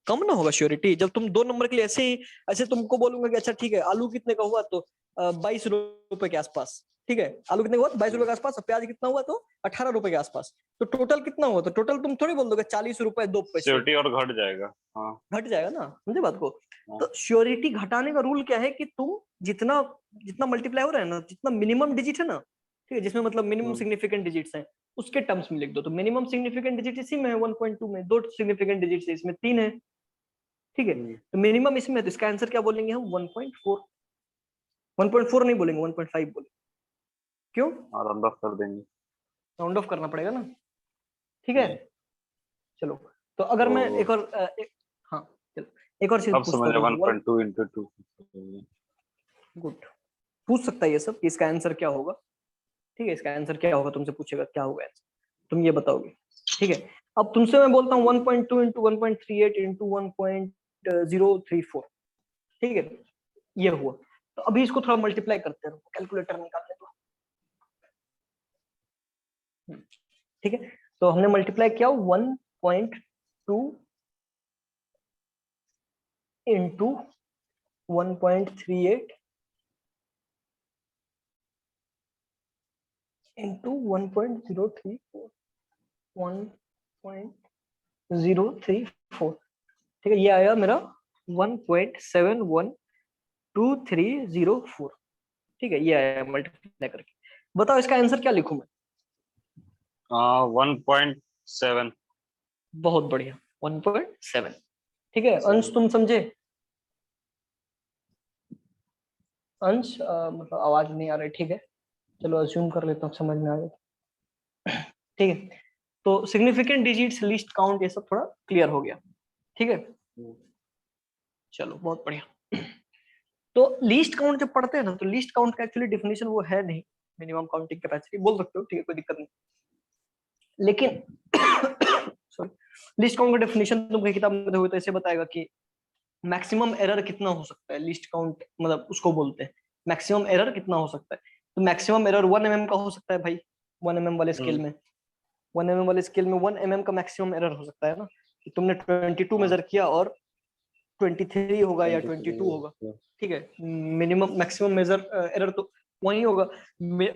कम ना होगा श्योरिटी। जब तुम 2 नंबर के लिए ऐसे ही, ऐसे तुमको बोलूंगा कि अच्छा ठीक है आलू कितने का हुआ, तो 22 रुपए के आसपास। ठीक है, आलू कितने का हुआ, 22 रुपए के आसपास, और प्याज कितना हुआ, तो 18 रुपए के आसपास। तो टोटल कितना हुआ, तो टोटल तुम थोड़ी बोल दोगे 40 रुपए 2 पैसे, सिक्योरिटी और घट जाएगा। हाँ घट जाएगा ना, समझे बात को। हाँ तो श्योरिटी घटाने का रूल क्या है कि तुम जितना जितना मल्टीप्लाई हो रहा है ना, जितना मिनिमम डिजिट है ना, ठीक है, जिसमें मतलब मिनिमम हम्म, सिग्निफिकेंट डिजिट्स हैं, उसके टर्म्स में लिख दो। तो मिनिमम सिग्निफिकेंट डिजिट इसी में है 1.2 में, 2 सिग्निफिकेंट डिजिट है इसमें, 3 है। ठीक है, हम्म, तो मिनिमम इसमें है, तो इसका आंसर क्या बोलेंगे हम, 1.4। 1.4 नहीं बोलेंगे, 1.5 बोलेंगे। क्यों, और राउंड ऑफ कर देंगे। राउंड ऑफ करना पड़ेगा ना। ठीक है, हम्म, चलो, तो अगर मैं तो एक और हाँ चलो, एक और चीज अब पूछता समझ हूँ तुमसे, वन 1.2 इंटू 2। गुड, पूछ सकता है ये सब कि इसका आंसर क्या होगा। ठीक है, इसका आंसर क्या होगा, तुमसे पूछेगा क्या होगा आंसर, तुम ये बताओगे। ठीक है, अब तुमसे मैं बोलता हूँ 1.2 इंटू 1.38 इंटू 1.034। ठीक है, ये हुआ। तो अभी इसको थोड़ा मल्टीप्लाई करते हैं, कैलकुलेटर निकालते हैं। ठीक है, तो हमने मल्टीप्लाई किया 1.2 इंटू 1.38 इंटू 1.034, 1.034। ठीक है, ये आया मेरा 1.712304। ठीक है, ये आया मल्टीप्लाई करके। बताओ इसका आंसर क्या लिखूं मैं। 1.7। बहुत बढ़िया, 1.7। ठीक है, अंश तुम समझे, अंश मतलब आवाज नहीं आ रही, ठीक है, चलो अज्यूम कर लेता हूँ समझ में आ गया। ठीक है, तो सिग्निफिकेंट डिजिट्स, लिस्ट काउंट, ये सब थोड़ा क्लियर हो गया। ठीक है, चलो बहुत बढ़िया। तो लीस्ट काउंट जब पढ़ते हैं ना, तो लीस्ट काउंट का एक्चुअली डेफिनेशन वो है नहीं, मिनिमम काउंटिंग कैपेसिटी बोल सकते हो, ठीक है, कोई दिक्कत नहीं, लेकिन सॉरी, लिस्ट काउंट का डेफिनेशन तुम कहीं किताब में देखोगे तो ऐसे बताएगा कि मैक्सिमम एरर कितना हो सकता है, लिस्ट काउंट मतलब उसको बोलते हैं मैक्सिमम एरर कितना हो सकता है। तो मैक्सिमम एरर 1 mm का हो सकता है भाई, 1 mm वाले स्केल में, 1 mm वाले स्केल में 1 mm का मैक्सिमम एरर हो सकता है ना, कि तुमने 22 हाँ मेजर किया और 23 होगा या 22 होगा। 23। ठीक है, मिनिमम मैक्सिमम मेजर एरर तो वही होगा,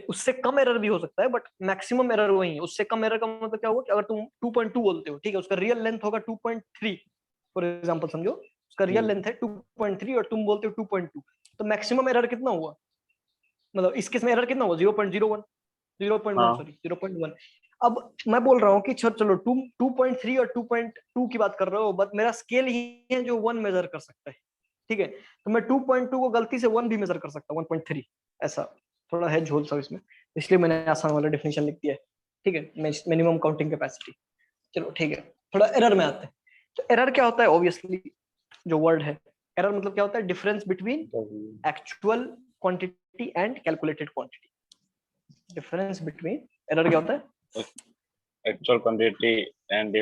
उससे कम एरर भी हो सकता है, बट मैक्सिमम एरर वही है। उससे कम एरर का मतलब क्या होगा कि अगर तुम 2.2 बोलते हो, ठीक है, उसका रियल लेंथ होगा 2.3, फॉर एग्जांपल समझो, उसका रियल लेंथ है 2.3 और तुम बोलते हो 2.2, तो मैक्सिमम एरर कितना हुआ, मतलब इस केस में एरर कितना हुआ, 0.01, 0.1 हाँ सॉरी 0.1। अब मैं बोल रहा हूँ कि चलो 2.3 और 2.2 की बात कर रहे हो, बट मेरा स्केल ही है जो 1 मेजर कर सकता है। ठीक है, तो मैं 2.2 को गलती से 1 भी मेजर कर सकता हूँ, 1.3, ऐसा थोड़ा है झोल सा इसमें, इसलिए मैंने आसान वाला डेफिनेशन लिख दिया है। ठीक है, मिनिमम काउंटिंग कैपेसिटी। चलो ठीक है, थोड़ा एरर में आते हैं। तो एरर क्या होता है, ऑब्वियसली जो वर्ड है एरर मतलब क्या होता है, difference between actual quantity and calculated quantity. Difference between, error क्या होता है, actual quantity and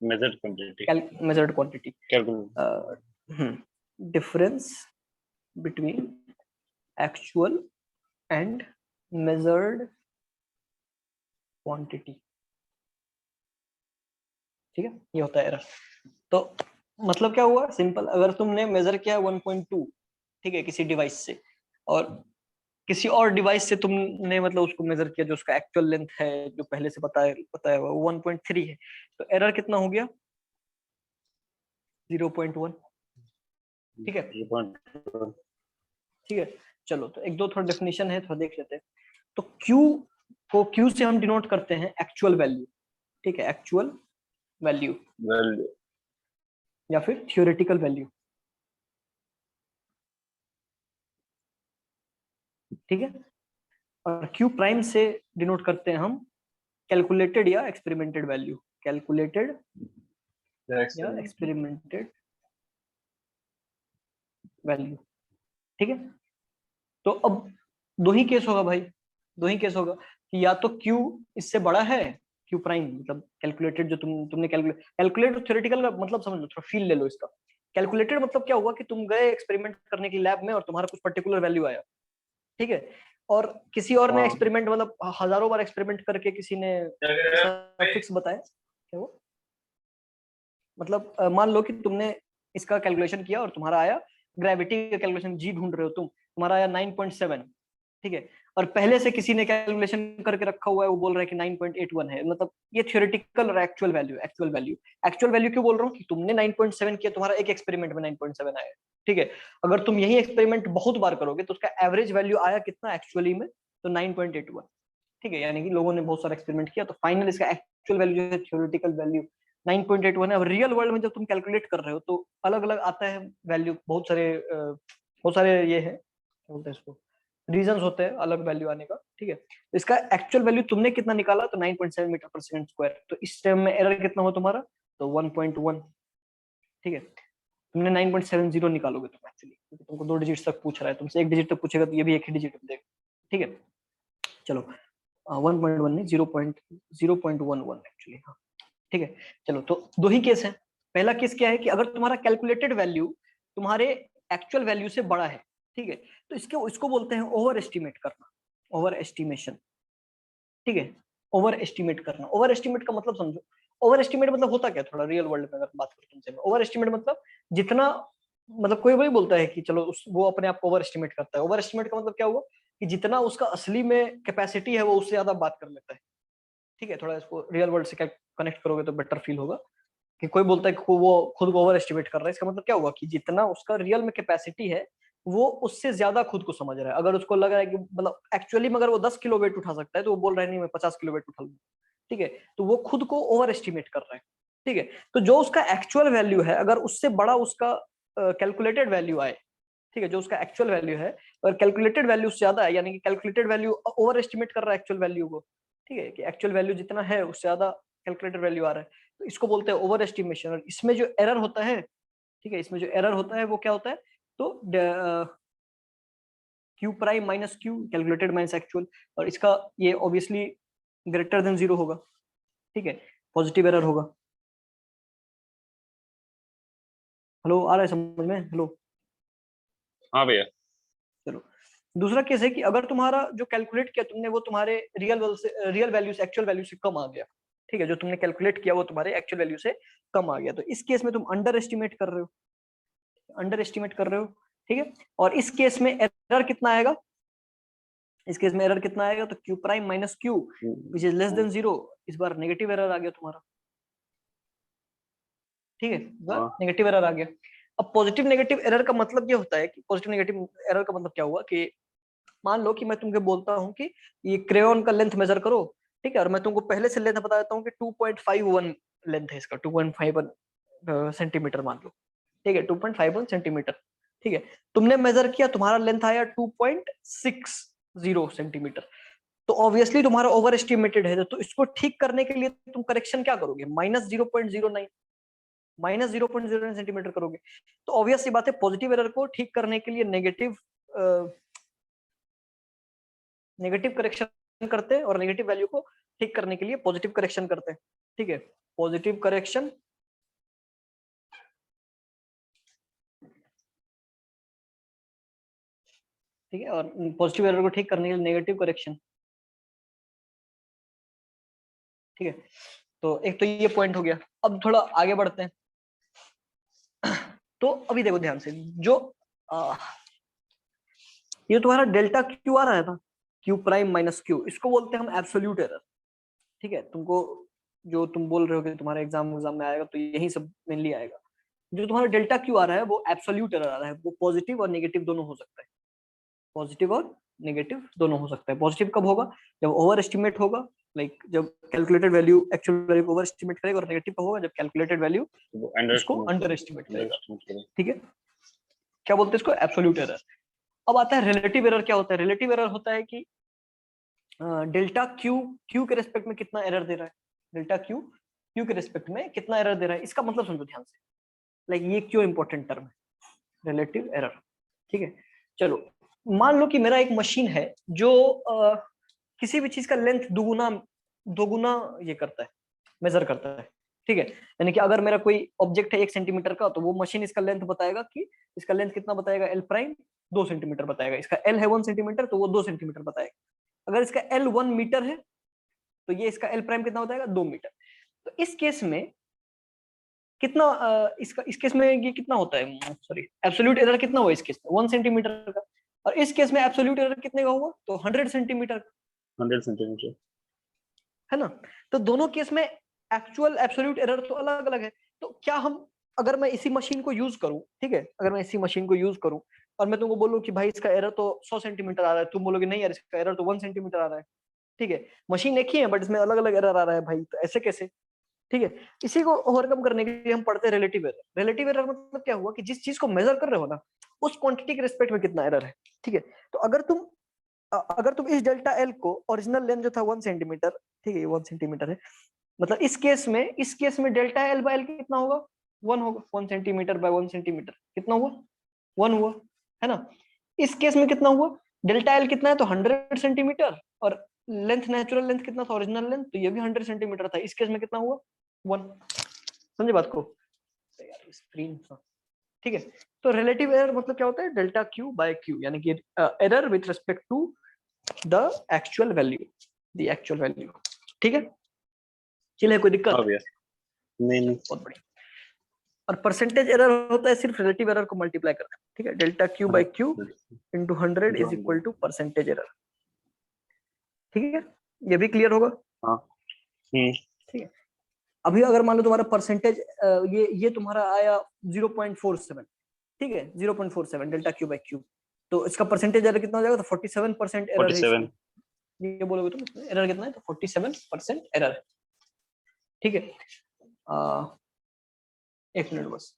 measured quantity. Measured quantity. Calculate. Difference between actual and measured quantity. ठीक है, ये होता है एरर। तो मतलब क्या हुआ, सिंपल, अगर तुमने मेजर किया 1.2, ठीक है, किसी डिवाइस से, और किसी और डिवाइस से तुमने मतलब उसको मेजर किया जो उसका एक्चुअल लेंथ है जो पहले से बताया हुआ 1.3 है, तो एरर कितना हो गया 0.1। ठीक है, 0.1। ठीक है। चलो तो एक दो थोड़ा डेफिनेशन है, थोड़ा देख लेते हैं। तो Q को Q से हम डिनोट करते हैं एक्चुअल वैल्यू। ठीक है, एक्चुअल वैल्यू वैल्यू या फिर थियोरेटिकल वैल्यू। ठीक है, और Q प्राइम से डिनोट करते हैं हम कैलकुलेटेड या एक्सपेरिमेंटेड वैल्यू, कैलकुलेटेड या एक्सपेरिमेंटेड वैल्यू। ठीक है, तो अब दो ही केस होगा भाई, दो ही केस होगा कि या तो Q इससे बड़ा है, Q प्राइम मतलब कैलकुलेटेड जो तुमने कैलकुलेट थ्योरेटिकल का मतलब समझ लो, थोड़ा फील ले लो इसका। कैलकुलेटेड मतलब क्या हुआ कि तुम गए एक्सपेरिमेंट करने की लैब में और तुम्हारा कुछ पर्टिकुलर वैल्यू आया। ठीक है, और किसी और ने हाँ एक्सपेरिमेंट मतलब हजारों बार एक्सपेरिमेंट करके किसी ने ऐसा फिक्स बताया क्या वो, मतलब मान लो कि तुमने इसका कैलकुलेशन किया और तुम्हारा आया, ग्रेविटी का कैलकुलेशन जी ढूंढ रहे हो तुम, तुम्हारा आया 9.7। ठीक है, और पहले से किसी ने कैलकुलेशन करके रखा हुआ है, वो बोल रहा है कि 9.81 है, मतलब ये थियोरेटिकल और actual value, actual value. Actual value क्यों बोल रहा हूँ कि तुमने 9.7 किया, तुम्हारा एक एक्सपेरिमेंट में 9.7 आया। ठीक है, अगर तुम यही एक्सपेरिमेंट बहुत बार करोगे तो उसका एवरेज वैल्यू आया कितना एक्चुअली में, तो 9.81। ठीक है, यानी कि लोगों ने बहुत सारा एक्सपेरिमेंट किया तो फाइनल इसका एक्चुअल वैल्यू जो है थियोरेटिकल वैल्यू 9.81 है। अब रियल वर्ल्ड में जब तुम कैलकुलेट कर रहे हो तो अलग अलग आता है वैल्यू, बहुत सारे ये है क्या बोलते हैं इसको, रीजंस होते हैं अलग वैल्यू आने का। ठीक है, तो इसका एक्चुअल वैल्यू तुमने कितना निकाला, तो 9.7 मीटर पर सेकंड स्क्वायर। तो इस टाइम में एरर कितना हो तुम्हारा, तो 1.1। ठीक है, तुमने 9.70 निकालोगे तुम एक्चुअली, क्योंकि तुमको दो डिजिट तक पूछ रहा है, तुमसे एक डिजिट तक पूछेगा तो ये भी एक ही डिजिट देगा। ठीक है, चलो 1.1 नहीं, 0.11 एक्चुअली, हाँ। ठीक है, चलो तो दो ही केस है। पहला केस क्या है कि अगर तुम्हारा कैलकुलेटेड वैल्यू तुम्हारे एक्चुअल वैल्यू से बड़ा है, ठीक है, तो इसको बोलते हैं ओवर एस्टिमेट करना, ओवर एस्टिमेशन। ठीक है, ओवर एस्टिमेट करना, ओवर एस्टिमेट का मतलब समझो। ओवर एस्टिमेट मतलब होता क्या, थोड़ा रियल वर्ल्ड में अगर बात करूं तुमसे मैं, ओवर एस्टिमेट मतलब जितना, मतलब कोई वही बोलता है कि चलो वो अपने आप को ओवर एस्टिमेट करता है। ओवर एस्टिमेट का मतलब क्या हुआ कि जितना उसका असली में कैपेसिटी है वो उससे ज्यादा बात कर लेता है। ठीक है, थोड़ा इसको रियल वर्ल्ड से कनेक्ट करोगे तो बेटर फील होगा कि कोई बोलता है कि वो खुद को ओवर एस्टिमेट कर रहा है, इसका मतलब क्या हुआ कि जितना उसका रियल में कैपेसिटी है वो उससे ज्यादा खुद को समझ रहा है। अगर उसको लग रहा है कि मतलब एक्चुअली में अगर वो 10 किलो वेट उठा सकता है तो वो बोल रहा है नहीं मैं 50 किलो वेट उठा लूंगा। ठीक है, तो वो खुद को ओवर एस्टिमेट कर रहा है। ठीक है, तो जो उसका एक्चुअल वैल्यू है अगर उससे बड़ा उसका कैलकुलेटेड वैल्यू आए, ठीक है, जो उसका एक्चुअल वैल्यू है और कैलकुलेटेड वैल्यू से ज्यादा है, यानी कि कैलकुलेटेड वैल्यू ओवर एस्टिमेट कर रहा है एक्चुअल वैल्यू को। ठीक है, कि एक्चुअल वैल्यू जितना है उससे ज्यादा कैलकुलेटेड वैल्यू आ रहा है, तो इसको बोलते हैं ओवर एस्टिमेशन। और इसमें जो एरर होता है, ठीक है, इसमें जो एरर होता है वो क्या होता है, तो Q prime minus Q, calculated minus actual, और इसका ये ऑब्वियसली ग्रेटर देन जीरो होगा। ठीक है, पॉजिटिव एरर होगा। हेलो, आ रहा है समझ में, हेलो। हाँ भैया। चलो, दूसरा केस है कि अगर तुम्हारा जो कैलकुलेट किया तुमने वो तुम्हारे रियल वैल्यू से, एक्चुअल वैल्यू से कम आ गया। ठीक है, जो तुमने कैलकुलेट किया वो तुम्हारे एक्चुअल वैल्यू से कम आ गया, तो इस केस में तुम अंडर एस्टिमेट कर रहे हो, अंडर एस्टिमेट कर रहे हो। ठीक है, और इस केस में एरर कितना आएगा, इस केस में एरर कितना आएगा, तो Q prime minus Q which is less than zero. इस बार नेगेटिव एरर आ गया तुम्हारा। ठीक है, इस बार हाँ नेगेटिव एरर आ गया। अब पॉजिटिव नेगेटिव एरर का मतलब ये होता है कि पॉजिटिव नेगेटिव एरर का मतलब क्या हुआ कि मान लो कि मैं तुमको बोलता हूँ कि ये क्रेयॉन का लेंथ मेजर करो। ठीक है, और मैं तुमको पहले से लेंथ बता देता हूँ कि 2.51 लेंथ है इसका, 2.51 सेंटीमीटर मान लो। ठीक है, 2.51 सेंटीमीटर। ठीक है, तुमने मेजर किया, तुम्हारा लेंथ आया 2.60 सेंटीमीटर। तो ऑब्वियसली तुम्हारा ओवर एस्टिमेटेड है, तो इसको ठीक करने के लिए तुम करेक्शन क्या करोगे, -0.09, -0.09 सेंटीमीटर करोगे। तो ऑब्वियस सी बात है, पॉजिटिव एरर को ठीक करने के लिए नेगेटिव करेक्शन करते हैं और नेगेटिव वैल्यू को ठीक करने के लिए पॉजिटिव करेक्शन करते हैं। ठीक है, पॉजिटिव करेक्शन, ठीक है, और पॉजिटिव एरर को ठीक करने के लिए नेगेटिव करेक्शन। ठीक है, तो एक तो ये पॉइंट हो गया। अब थोड़ा आगे बढ़ते हैं। तो अभी देखो ध्यान से, जो ये तुम्हारा डेल्टा क्यू आ रहा है ना, क्यू प्राइम माइनस क्यू, इसको बोलते हैं हम एब्सोल्यूट एरर। ठीक है, तुमको जो तुम बोल रहे हो कि तुम्हारे एग्जाम में आएगा तो यही सब मेनली आएगा। जो तुम्हारा डेल्टा क्यू आ रहा है वो एब्सोल्यूट एरर आ रहा है, वो पॉजिटिव और नेगेटिव दोनों हो सकता है, पॉजिटिव और नेगेटिव दोनों हो सकता है। पॉजिटिव कब होगा, जब ओवर एस्टिमेट होगा, लाइक जब कैलकुलेटेड वैल्यू एक्चुअल वैल्यू को ओवर एस्टिमेट करेगा, और नेगेटिव कब होगा, जब कैलकुलेटेड वैल्यू उसको अंडर एस्टिमेट करेगा। ठीक है, क्या बोलते हैं इसको, एब्सोल्यूट एरर। अब आता है रिलेटिव एरर। क्या होता है रिलेटिव एरर, होता है कि डेल्टा क्यू क्यू के रेस्पेक्ट में कितना एरर दे रहा है, डेल्टा क्यू क्यू के रेस्पेक्ट में कितना एरर दे रहा है। इसका मतलब समझो ध्यान से, लाइक ये क्यों इंपॉर्टेंट टर्म है, रिलेटिव एरर। ठीक है, चलो मान लो कि मेरा एक मशीन है जो किसी भी चीज का लेंथ दुगुना दोगुना ये करता है, मेजर करता है। ठीक है, यानी कि अगर मेरा कोई ऑब्जेक्ट है 1 सेंटीमीटर का, तो वो मशीन इसका लेंथ बताएगा कि इसका लेंथ कितना बताएगा, एल प्राइम 2 सेंटीमीटर बताएगा। इसका एल है 1 सेंटीमीटर, तो वो 2 सेंटीमीटर बताएगा। अगर इसका एल 1 मीटर है, तो ये इसका एल प्राइम कितना बताएगा, 2 मीटर। तो इस केस में कितना इस केस में ये कितना होता है, सॉरी एब्सोल्यूट एरर कितना हुआ इस केस में, 1 सेंटीमीटर का। और इस केस में एब्सोल्यूट एरर कितने का हुआ, तो 100 सेंटीमीटर, 100 सेंटीमीटर, है ना। तो दोनों केस में एक्चुअल एब्सोल्यूट एरर तो अलग अलग है। तो क्या हम, अगर मैं इसी मशीन को यूज करूं, ठीक है, अगर मैं इसी मशीन को यूज करूं और मैं तुमको बोलूं कि भाई इसका एरर तो 100 सेंटीमीटर आ रहा है, तुम बोलोगे नहीं यार इसका एरर तो 1 सेंटीमीटर आ रहा है। ठीक है, मशीन एक ही है बट इसमें अलग अलग एरर आ रहा है भाई, तो ऐसे कैसे। ठीक है, इसी को ओवरकम करने के लिए हम पढ़ते हैं रिलेटिव एरर। रिलेटिव एरर मतलब क्या हुआ कि जिस चीज को मेजर कर रहे हो ना, उस क्वांटिटी के रिस्पेक्ट में कितना एरर है। ठीक है, तो अगर तुम इस डेल्टा एल को, ओरिजिनल लेंथ जो था 1 सेंटीमीटर, ठीक है 1 सेंटीमीटर है, मतलब इस केस में डेल्टा एल बाय एल कितना होगा, 1 होगा। 1 सेंटीमीटर बाय 1 सेंटीमीटर कितना हुआ, 1 हुआ, है ना। इस केस में कितना हुआ, डेल्टा एल कितना है, तो 100 सेंटीमीटर, और लेंथ नेचुरल लेंथ कितना था, ओरिजिनल लेंथ, तो ये भी 100 सेंटीमीटर था। इस केस में कितना हुआ, 1। समझे बात को, यार स्क्रीन। ठीक है, तो रिलेटिव एरर मतलब क्या होता है, डेल्टा क्यू बाय क्यू, यानी कि error with respect to the actual value, the actual value. ठीक है, चलिए कोई दिक्कत, हाँ भैया, नहीं बहुत बढ़िया। और परसेंटेज एरर होता है सिर्फ रिलेटिव एरर को मल्टीप्लाई करना। ठीक है, delta Q by Q into 100 is equal to percentage error. ठीक है, ये भी क्लियर होगा। हाँ। ठीक है, अभी अगर मान लो तुम्हारा परसेंटेज ये तुम्हारा आया 0.47, ठीक है 0.47 डेल्टा क्यू बाय क्यू, तो इसका परसेंटेज एरर कितना हो जाएगा, तो 47% एरर है 47। इसमें। ये बोलोगे तुम एरर कितना है, तो 47% एरर है। ठीक है, एक मिनट बस।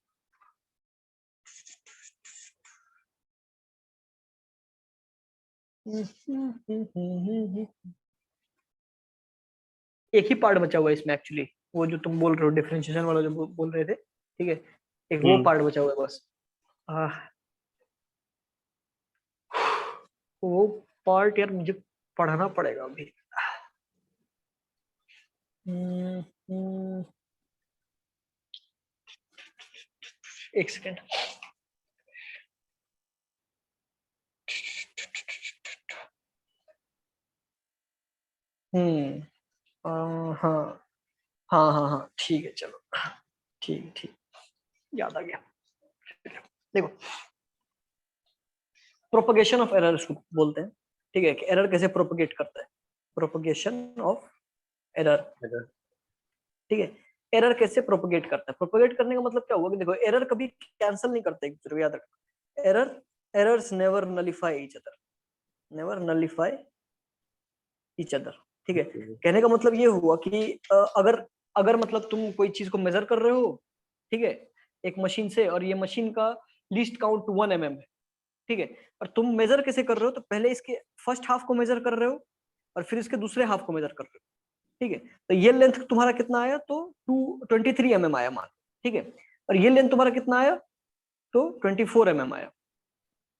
एक ही पार्ट बचा हुआ है इसमें एक्चुअली, वो जो तुम बोल रहे हो डिफरेंशिएशन वाला जो बोल रहे थे। ठीक है, एक वो पार्ट बचा हुआ है बस। वो पार्ट यार मुझे पढ़ना पड़ेगा अभी। एक सेकेंड। हाँ हाँ हाँ हाँ, ठीक है चलो, ठीक ठीक, याद आ गया। देखो, प्रोपगेशन ऑफ एरर इसको बोलते हैं। ठीक है, कि एरर कैसे प्रोपगेट करता है, प्रोपगेशन ऑफ एरर। ठीक है, एरर कैसे प्रोपगेट करता है, प्रोपगेट करने का मतलब क्या हुआ कि देखो, एरर कभी कैंसिल नहीं करते एक दूसरे को, याद रखना। Errors never nullify each other, never nullify each other. ठीक है, कहने का मतलब ये हुआ कि अगर अगर मतलब तुम कोई चीज को मेजर कर रहे हो, ठीक है, एक मशीन से, और ये मशीन का लीस्ट काउंट 1 mm है। ठीक है, और तुम मेजर कैसे कर रहे हो, तो पहले इसके फर्स्ट हाफ को मेजर कर रहे हो और फिर इसके दूसरे हाफ को मेजर कर रहे हो। ठीक है, तो ये लेंथ तुम्हारा कितना आया, तो 23 mm आया मान। ठीक है, और ये लेंथ तुम्हारा कितना आया, तो 24 mm आया।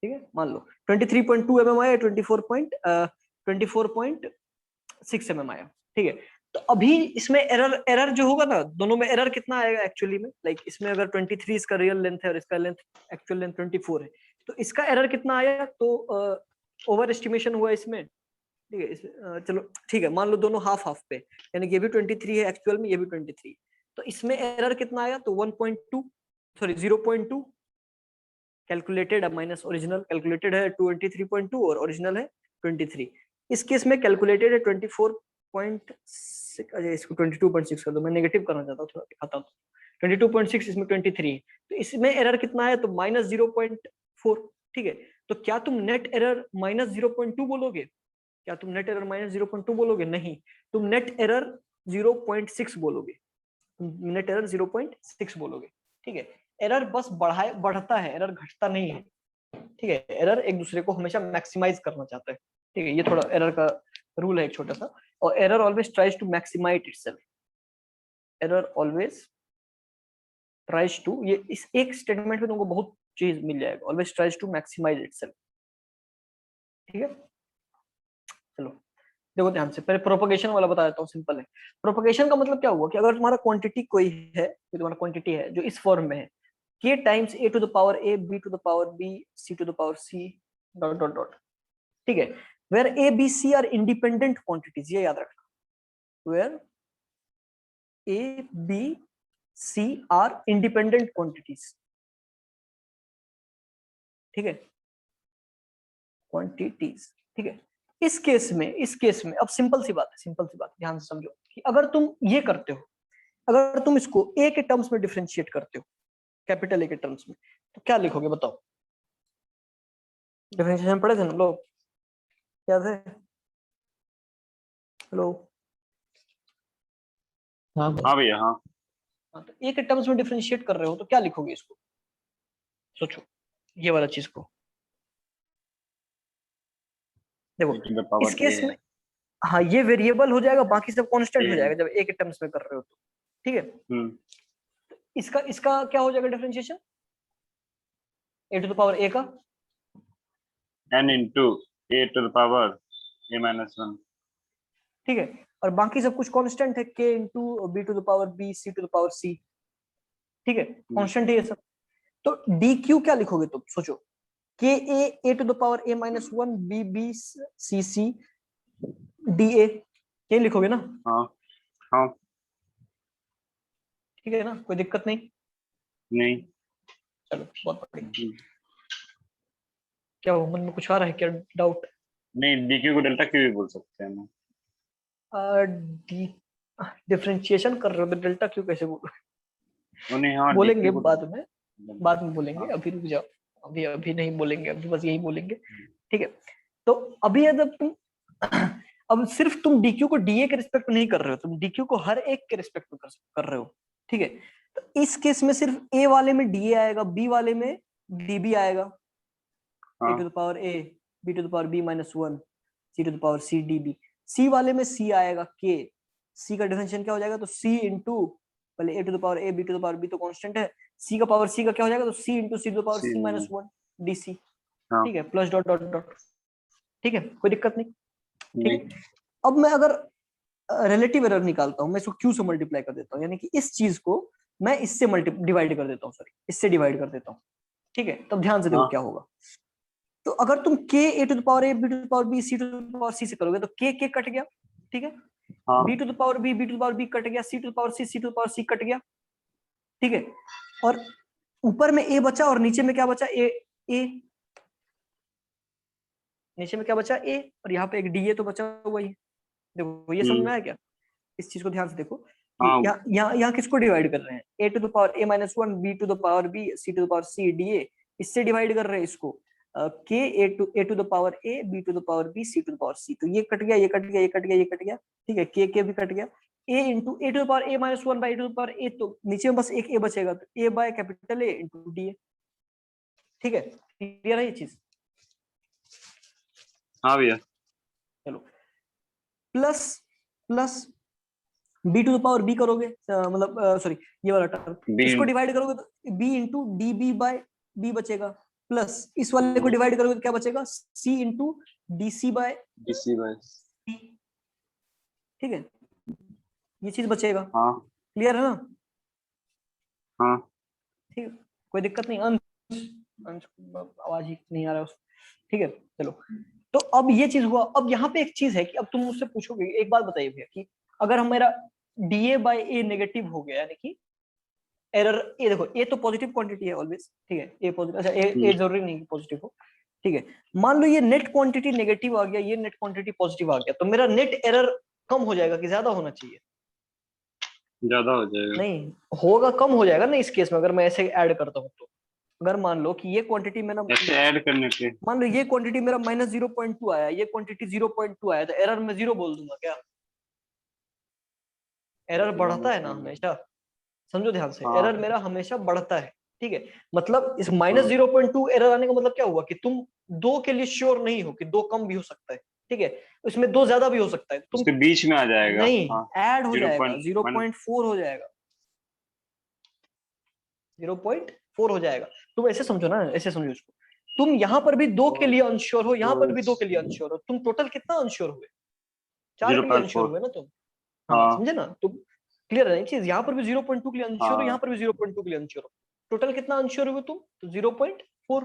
ठीक है, मान लो 23.2 mm आया, 24.6 mm आया। ठीक है, तो अभी इसमें एरर जो होगा ना, दोनों में एरर कितना आएगा एक्चुअली में, लाइक इसमें अगर 23 इसका रियल लेंथ है और इसका लेंथ एक्चुअल लेंथ 24 है, तो इसका एरर कितना आया, तो ओवर एस्टिमेशन हुआ इसमें। ठीक है, चलो ठीक है, मान लो दोनों हाफ हाफ पे, यानी कि ये भी 23 है एक्चुअल में, ये भी 23, तो इसमें एरर कितना आया, तो 1.2 सॉरी 0.2, कैलकुलेटेड अब माइनस ओरिजिनल, कैलकुलेटेड है 23.2 और ओरिजिनल है 23। इस केस में कैलकुलेटेड है 24.6, अच्छा इसको 22.6 कर दो, मैं नेगेटिव करना चाहता हूँ, थोड़ा दिखाता हूँ। 22.6 इसमें 23, तो इसमें एरर कितना है, तो माइनस 0.4। ठीक है, तो क्या तुम नेट एरर माइनस 0.2 बोलोगे? क्या तुम नेट एरर माइनस 0.2 बोलोगे? नहीं, तुम नेट एरर 0.6 बोलोगे, नेट एरर 0.6 बोलोगे। ठीक है, एरर बस बढ़ता है, एरर घटता नहीं है। ठीक है, एरर एक दूसरे को हमेशा मैक्सिमाइज करना चाहता है। ठीक है, ये थोड़ा एरर का रूल है एक छोटा सा। और error always tries to maximise itself, error always tries to, ये इस एक स्टेटमेंट में तुमको बहुत चीज मिल जाएगा, always tries to maximise itself. ठीक है, चलो देखो ध्यान से, पहले प्रोपगेशन वाला बता देता हूँ, सिंपल है। प्रोपगेशन का मतलब क्या हुआ कि अगर तुम्हारा क्वांटिटी कोई है, तुम्हारा क्वांटिटी है जो इस फॉर्म में है, k times a to the power a, b to the power b, c to the power c dot dot dot. ठीक है, where a b c are independent quantities, ये याद रखना, where a b c are independent quantities. ठीक है, quantities. ठीक है, इस केस में अब सिंपल सी बात है, ध्यान से समझो कि अगर तुम ये करते हो, अगर तुम इसको a के टर्म्स में डिफरेंशिएट करते हो, कैपिटल ए के टर्म्स में, तो क्या लिखोगे बताओ? डिफरेंशिएशन पढ़े थे ना लोग, याद है? हेलो, हाँ भैया, हाँ। तो ए के टर्म्स में डिफरेंशिएट कर रहे हो तो क्या लिखोगे इसको? सोचो ये वाला चीज को, देखो इस केस में, हाँ ये वेरिएबल हो जाएगा, बाकी सब कांस्टेंट हो जाएगा जब ए के टर्म्स में कर रहे हो तो। ठीक है, इसका इसका क्या हो जाएगा differentiation? A to the power a का n into a to the power a minus 1। ठीक है, और बाकी सब कुछ कांस्टेंट है, k into b to the power b, c to the power c. ठीक है, कांस्टेंट है ये सब। तो डी क्यू क्या लिखोगे तुम? सोचो, k a to the power a minus 1, b b c c d a, ये लिखोगे ना? हाँ हाँ, ठीक है ना, कोई दिक्कत नहीं? नहीं। चलो बहुत बढ़िया। क्या हो, मन में कुछ आ रहा है क्या डाउट? नहीं, dq को डेल्टा क्यू भी बोल सकते हैं ना। डिफरेंशिएशन कर रहे हो तो डेल्टा क्यू कैसे बोलो? नहीं, हाँ बोलेंगे dq को बाद में बोलेंगे, हाँ। अभी रुक जाओ, अभी नहीं बोलेंगे, अभी बस यही बोलेंगे। ठीक है, तो अभी जब तुम अब सिर्फ तुम dq को da के रिस्पेक्ट में नहीं कर रहे हो, तुम dq को हर एक के रिस्पेक्ट में कर रहे हो। ठीक है, तो इस केस में सिर्फ a वाले में da आएगा, b वाले में db आएगा, a to the power a, b to the power b minus 1, c to the power c db। c वाले में c आएगा k, c का डिफरेंशिएशन क्या हो जाएगा, तो c इंटू पहले a to the power a, b to the power b तो कांस्टेंट है, c का पावर c का क्या हो जाएगा, तो c into c to the power c minus 1 dc। ठीक है, प्लस डॉट डॉट डॉट। ठीक है, कोई दिक्कत नहीं? ठीक है, अब मैं अगर रिलेटिव एरर निकालता हूं, मैं इसको q से मल्टीप्लाई कर देता हूं, यानी कि इस चीज को मैं इससे डिवाइड कर देता हूं, सॉरी इससे डिवाइड कर देता हूं। ठीक है, तब ध्यान से देखो क्या होगा। तो अगर तुम k a to the power a, b to the power b, c to the power c से करोगे तो k कट गया। ठीक है, b to the power b, b to the power b cut गया, c to the power c, c to the power c cut गया। ठीक है, और ऊपर में a बचा और नीचे में क्या बचा, a नीचे में क्या बचा, a, और यहाँ पे एक da तो बचा हुआ ही। देखो ये समझ में आया क्या? इस चीज को ध्यान से देखो कि यहाँ किसको डिवाइड कर रहे हैं, a to the power a minus 1, b to the power b, c to the power c da, इससे डिवाइड कर रहे हैं इसको k a to the power a, b to the power b, c to the power c। तो ये cut गया, ये cut गया, ये कट गया, ये कट गया। ठीक है, k भी कट गया, a into a to the power a minus 1 by a to the power a, तो नीचे में बस एक a बचेगा, तो a by capital A into da। ठीक है, क्लियर है ये चीज? हाँ भैया। चलो, plus b to the power b करोगे, मतलब सॉरी ये वाला टर्म, इसको डिवाइड करोगे तो b into db by b बचेगा, प्लस इस वाले को डिवाइड करोगे तो क्या बचेगा, c into dc by c। ठीक है, ये चीज बचेगा। हाँ क्लियर है ना? हाँ, ठीक है, कोई दिक्कत नहीं? अंश आवाज ही नहीं आ रहा है। ठीक है, चलो, तो अब ये चीज हुआ। अब यहाँ पे एक चीज है कि अब तुम मुझसे पूछोगे, एक बात बताइए भैया कि अगर हम मेरा da बाय a नेगेटिव हो गया, यानी कि एरर, ये देखो ए तो पॉजिटिव क्वांटिटी है ऑलवेज, ठीक है, ए पॉजिटिव, अच्छा ए जरूरी नहीं पॉजिटिव हो, ठीक है। मान लो ये नेट क्वांटिटी नेगेटिव आ गया, ये नेट क्वांटिटी पॉजिटिव आ गया, तो मेरा नेट एरर कम हो जाएगा कि ज्यादा होना चाहिए? ज्यादा हो जाएगा। नहीं होगा, कम हो जाएगा ना इस केस में, अगर मैं ऐसे ऐड करता हूँ तो। अगर मान लो कि ये क्वांटिटी मेरा, ऐसे ऐड करने पे मान लो ये क्वांटिटी मेरा -0.2 आया, ये क्वांटिटी 0.2 आया, तो एरर में 0 बोल दूंगा क्या? एरर बढ़ता है ना हमेशा, समझो ध्यान से, हाँ एरर मेरा हमेशा बढ़ता है, ठीक है। मतलब इस हाँ, -0.2 एरर आने का मतलब क्या हुआ कि तुम दो के लिए श्योर नहीं हो कि दो कम भी हो सकता है, ठीक है, इसमें दो ज्यादा भी हो सकता है, तुम उसके बीच में आ जाएगा। नहीं, हाँ, ऐड हो जीरो जाएगा, point zero one. Point four हो जाएगा, 0.4 हो जाएगा। तुम ऐसे समझो ना, ऐसे समझो इसको, तुम यहाँ पर भी दो के लिए अनश्योर हो, यहाँ पर भी दो के लिए अनश्योर हो, तुम टोटल कितना अनश्योर हुए? चार जीरो के लिए पॉइंट अनश्योर फोर हुए ना तुम। हाँ हाँ समझे ना तुम, क्लियर है ये चीज, यहाँ पर भी 0.2 के लिए अनश्योर हो, यहाँ हाँ, पर भी 0.2 के लिए अनश्योर हो, टोटल कितना अनश्योर हुए तुम? तो 0.4,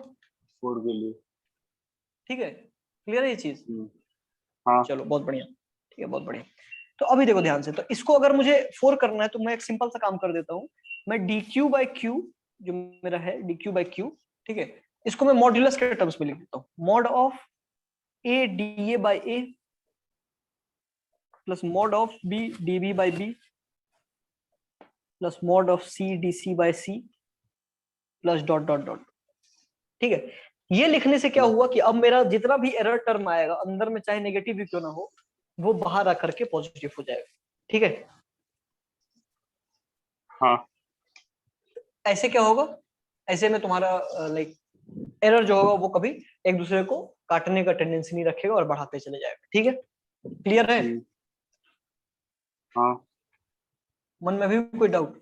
4 के लिए। ठीक है, क्लियर है ये चीज? हम्म, हाँ चलो बहुत बढ़िया, ठीक है, बहुत बढ़िया। तो अभी देखो ध्यान से, तो इसको अगर मुझे 4 करना है तो मैं एक सिंपल सा काम कर देता हूँ, मैं dq/q, जो मेरा है dq/q, ठीक है, इसको मैं मॉड्यूलस के टर्म्स में लिख देता हूँ, mod of a dA/a plus mod of b dB/b plus mod of c dC/c plus dot dot dot, ठीक है। ये लिखने से क्या हुआ कि अब मेरा जितना भी एरर टर्म आएगा अंदर में, चाहे नेगेटिव भी क्यों ना हो, वो बाहर आकर के पॉजिटिव हो जाएगा, ठीक है। हाँ, ऐसे क्या होगा, ऐसे में तुम्हारा लाइक एरर जो होगा वो कभी एक दूसरे को काटने का टेंडेंसी नहीं रखेगा और बढ़ाते चले जाएगा, ठीक है, क्लियर है? हम्म, हाँ। मन में भी कोई doubt?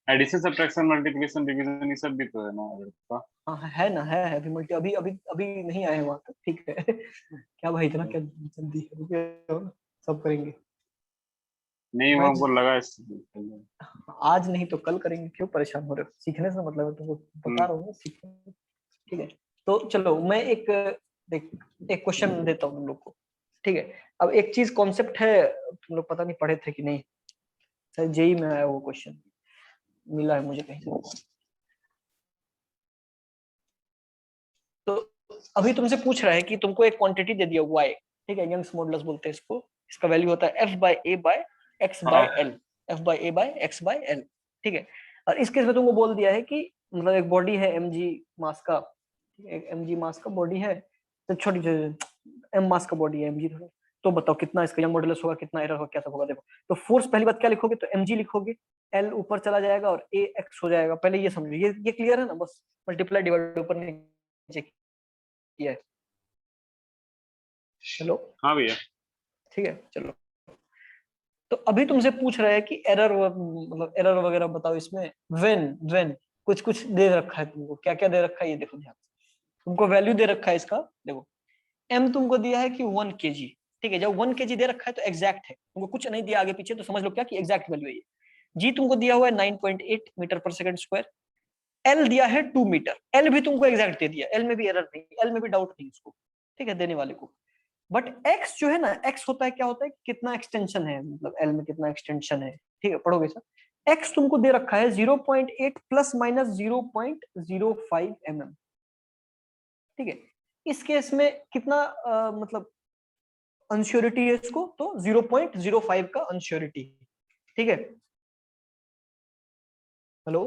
Addition subtraction multiplication division ये सब भी तो है ना अगर का। हाँ है ना, है अभी मल्टी, अभी अभी अभी नहीं आए वहां तक, ठीक है। क्या भाई इतना क्या जल्दी है, रुके हो ना, सब करेंगे। नहीं, वो मैं हमको लगा आज नहीं तो कल करेंगे, क्यों परेशान हो रहे हो, सीखने से मतलब है तुमको, बता हम्म, रहा हूँ ना, सीखने, ठीक है। तो चलो मैं एक देख एक क्वेश्चन देता हूँ तुम लोग को, ठीक है। अब एक चीज कॉन्सेप्ट है, तुम लोग पता नहीं पढ़े थे कि नहीं, शायद जेई में आया वो क्वेश्चन, मिला है मुझे कहीं से। तो अभी तुमसे पूछ रहा है कि तुमको एक क्वांटिटी दे दिया y, ठीक है, यंग्स मॉडुलस बोलते हैं इसको, इसका वैल्यू होता है f/a/x/l, हाँ f/a/x/l, ठीक है। और इस केस में तुमको बोल दिया है कि मतलब एक बॉडी है mg मास का, एक mg मास का बॉडी है, तो छोटी m मास का बॉडी है mg, तो बताओ कितना इसका यंग मॉडुलस होगा, कितना एरर होगा, क्या सब होगा, देखो। तो फोर्स पहली बात क्या लिखोगे, तो mg लिखोगे, l ऊपर चला जाएगा और a x हो जाएगा, पहले ये समझो, ये क्लियर है ना, बस मल्टीप्लाई डिवाइड ऊपर नीचे किया है। हेलो, हाँ भैया। ठीक है, चलो। तो अभी तुमसे पूछ रहा है कि एरर, मतलब एरर वगैरह बताओ इसमें, व्हेन कुछ कुछ दे रखा है तुमको, क्या क्या दे रखा है ये देखो ध्यान से, तुमको वैल्यू दे रखा है इसका, देखो एम तुमको दिया है कि 1 kg, ठीक है, जब 1 kg दे रखा है तो एग्जैक्ट है, तुमको कुछ नहीं दिया आगे पीछे, तो समझ लो क्या कि एग्जैक्ट वैल्यू है ये। जी तुमको दिया हुआ है 9.8 मीटर पर सेकंड स्क्वायर, एल दिया है 2 मीटर, एल भी तुमको एग्जैक्ट दे दिया, एल में भी एरर नहीं, एल में भी डाउट नहीं उसको, ठीक है, देने वाले को। बट एक्स जो है ना, एक्स होता है क्या होता है, कितना एक्सटेंशन है, मतलब एल में कितना एक्सटेंशन है, ठीक है, पढ़ोगे सर। एक्स तुमको दे रखा है 0.8 प्लस माइनस 0.05 mm, ठीक है। इस केस में कितना मतलब अनश्योरिटी है इसको, तो 0.05 का अनश्योरिटी, ठीक है। हेलो,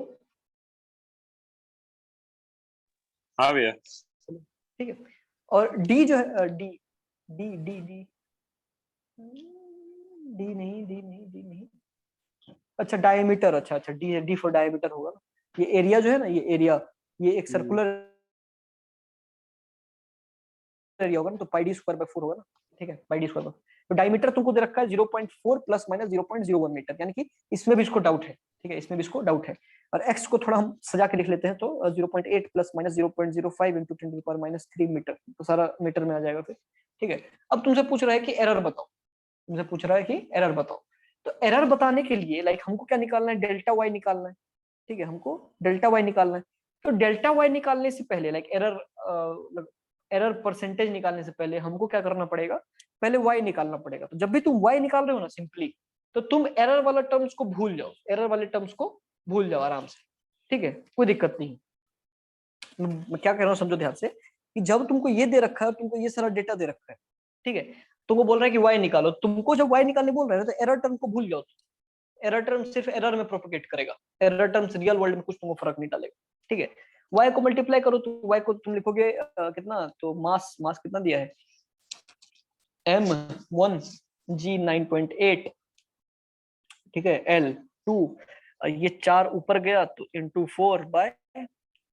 हाँ भैया। ठीक है। और डी जो है, D D D D D नहीं, अच्छा डायमीटर, अच्छा अच्छा, डी डी फॉर डायमीटर होगा ना, ये एरिया जो है ना, ये एरिया, ये एक हम्म, सर्कुलर एरिया होगा ना, तो पाई डी स्क्वायर बाय 4 होगा ना, ठीक है, पाई डी स्क्वायर बाय। तो डायमीटर तुमको दे रखा है 0.4 प्लस माइनस 0.01 मीटर, यानी कि इसमें भी इसको डाउट है, ठीक है, इसमें भी इसको डाउट है। और एक्स को थोड़ा हम सजा के लिख लेते हैं, तो 0.8 plus minus 0.05 into 10 to the power minus 3 metre, तो सारा मीटर में आ जाएगा फिर, ठीक है। अब तुमसे पूछ रहा है कि एरर बताओ, तुमसे पूछ रहा है कि एरर बताओ, तो एरर बताने के लिए लाइक हमको क्या निकालना है, डेल्टा वाई निकालना है, ठीक है, हमको डेल्टा वाई निकालना है। तो डेल्टा वाई निकालने से पहले लाइक एरर परसेंटेज निकालने से पहले हमको क्या करना पड़ेगा, पहले वाई निकालना पड़ेगा। तो जब भी तुम वाई निकाल रहे हो ना सिंपली, तो तुम एरर वाला टर्म्स को भूल जाओ, एरर वाले टर्म्स को भूल जाओ आराम से, ठीक है, कोई दिक्कत नहीं। मैं क्या कह रहा हूँ समझो ध्यान से, कि जब तुमको ये दे रखा है, तुमको ये सारा डेटा दे रखा है, ठीक है, तुमको बोल रहा है कि वाई निकालो, तुमको जब वाई निकालने बोल रहा है तो एरर टर्म को भूल जाओ। एरर टर्म सिर्फ एरर में प्रोपोगेट करेगा, एरर टर्म से रियल वर्ल्ड में कुछ तुमको फर्क नहीं डालेगा, ठीक है। वाई को मल्टीप्लाई करो तो वाई को तुम लिखोगे कितना, तो मास मास कितना दिया है, m1 g9.8, ठीक है, L2, ये 4 ऊपर गया तो into 4 bye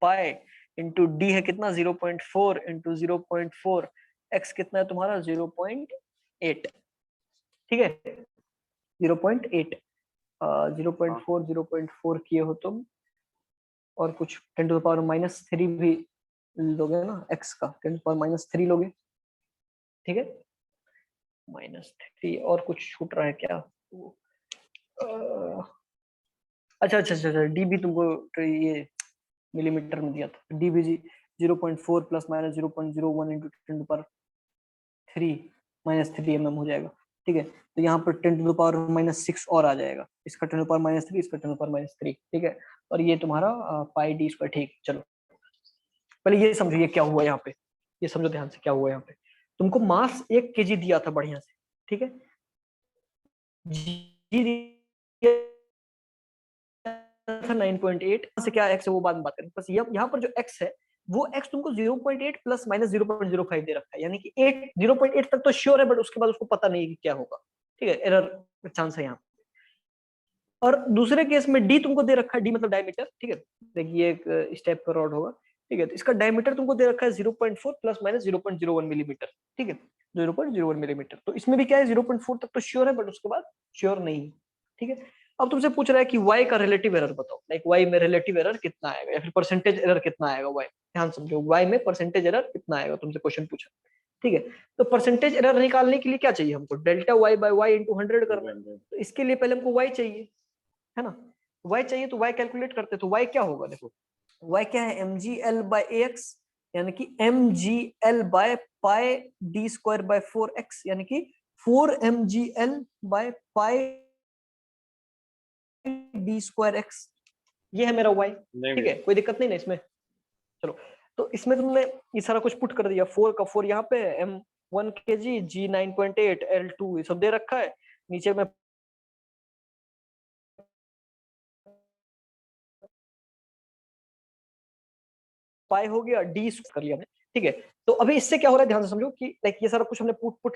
pi, into D है कितना 0.4 इंटू 0.4, एक्स कितना है तुम्हारा 0.8, ठीक है, 0.8, 0.4 0.4 किए हो तुम, और कुछ 10⁻³ भी लोगे ना, एक्स का 10⁻³ लोगे, ठीक है, -3, और कुछ छूट रहा है क्या, अच्छा अच्छा अच्छा अच्छा, डी भी तुमको तो ये मिलीमीटर में दिया था, डी भी 0.4 प्लस माइनस 0.01 इंटू 10⁻³ -3 mm हो जाएगा, ठीक है। तो यहाँ पर 10⁻⁻6 और आ जाएगा, इसका 10⁻³ इसका 10⁻3, ठीक है, और ये तुम्हारा पाई डी स्क्वायर, ठीक। चलो पहले ये समझो ये क्या हुआ यहाँ पे, ये समझो ध्यान से क्या हुआ यहाँ पे, तुमको मास 1 kg दिया था बढ़िया से, ठीक है, जी दिया था 9.8 से, क्या एक्स है वो बाद में बात करेंगे, बस यहाँ पर जो एक्स है वो एक्स तुमको 0.8 प्लस माइनस 0.05 दे रखा है, यानी कि 0.8 तक तो श्योर है, बट उसके बाद उसको पता नहीं कि क्या होगा, ठीक है, एरर चांस है यहाँ। और दूसरे केस में डी तुमको दे रखा है, डी मतलब डायमीटर, ठीक है, देखिए एक स्टेप का रॉड होगा, ठीक है, तो इसका डायमीटर तुमको दे रखा है 0.4 प्लस माइनस 0.01 मिलीमीटर, ठीक है, 0.01 मिलीमीटर, तो इसमें भी क्या है 0.4 तक तो श्योर है, बट उसके बाद श्योर नहीं, ठीक है। अब तुमसे पूछ रहा है कि y का रिलेटिव एरर बताओ, लाइक y में रिलेटिव एरर कितना आएगा, या फिर परसेंटेज एरर कितना आएगा, y ध्यान समझो, y में परसेंटेज एरर कितना आएगा, तुमसे क्वेश्चन पूछा, ठीक है। तो परसेंटेज एरर निकालने के लिए क्या चाहिए हमको, delta y by y into 100 करना है, तो इसके लिए पहले हमको y चाहिए, है ना, y चाहिए, तो y कैलकुलेट करते, तो y क्या होगा, देखो y क्या है, mgl बाय ax, यानी कि mgl by pi d square by 4x, यानी कि 4mgl by pi d square x, ये है मेरा y, ठीक है, कोई दिक्कत नहीं ना इसमें। चलो तो इसमें तुमने ये सारा कुछ पुट कर दिया, 4 का 4 यहाँ पे, m1 kg g9.8 L2 ये सब दे रखा है, नीचे में पाई हो गया, डी कर लिया हमने, ठीक है। तो अभी इससे क्या हो रहा है ध्यान से समझो कि लाइक ये सारा कुछ हमने पुट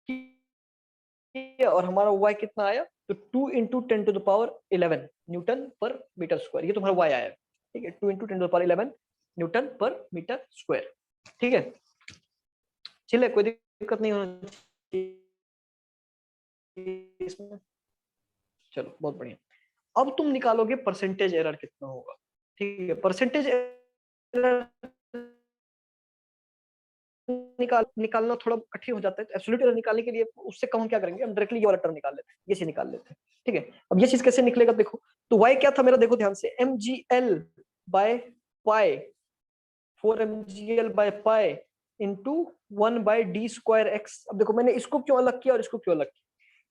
किया, और हमारा y कितना आया, तो 2 इंटू 10⁻11 न्यूटन पर मीटर स्क्वायर, ये तुम्हारा y आया, ठीक है, 2 इंटू 10⁻11 न्यूटन पर मीटर स्क्वायर, ठीक है, चलिए कोई दिक्कत नहीं होना चाहिए इसमें। चलो बहुत बढ़िया, अब तुम निकालोगे परसेंटेज एरर कितना होगा, ठीक है, परसेंटेज एरर निकालना थोड़ा कठिन हो जाता है, तो एब्सोल्यूट एरर निकालने के लिए उससे कम हम क्या करेंगे, हम डायरेक्टली ये वाला टर्म निकाल लेते हैं, ये चीज निकाल लेते हैं, ठीक है। अब ये चीज कैसे निकलेगा, देखो तो y क्या था मेरा, देखो ध्यान से, mgl by pi 4mgl by pi into 1 by d square x. अब देखो मैंने इसको क्यों अलग किया और इसको क्यों अलग किया,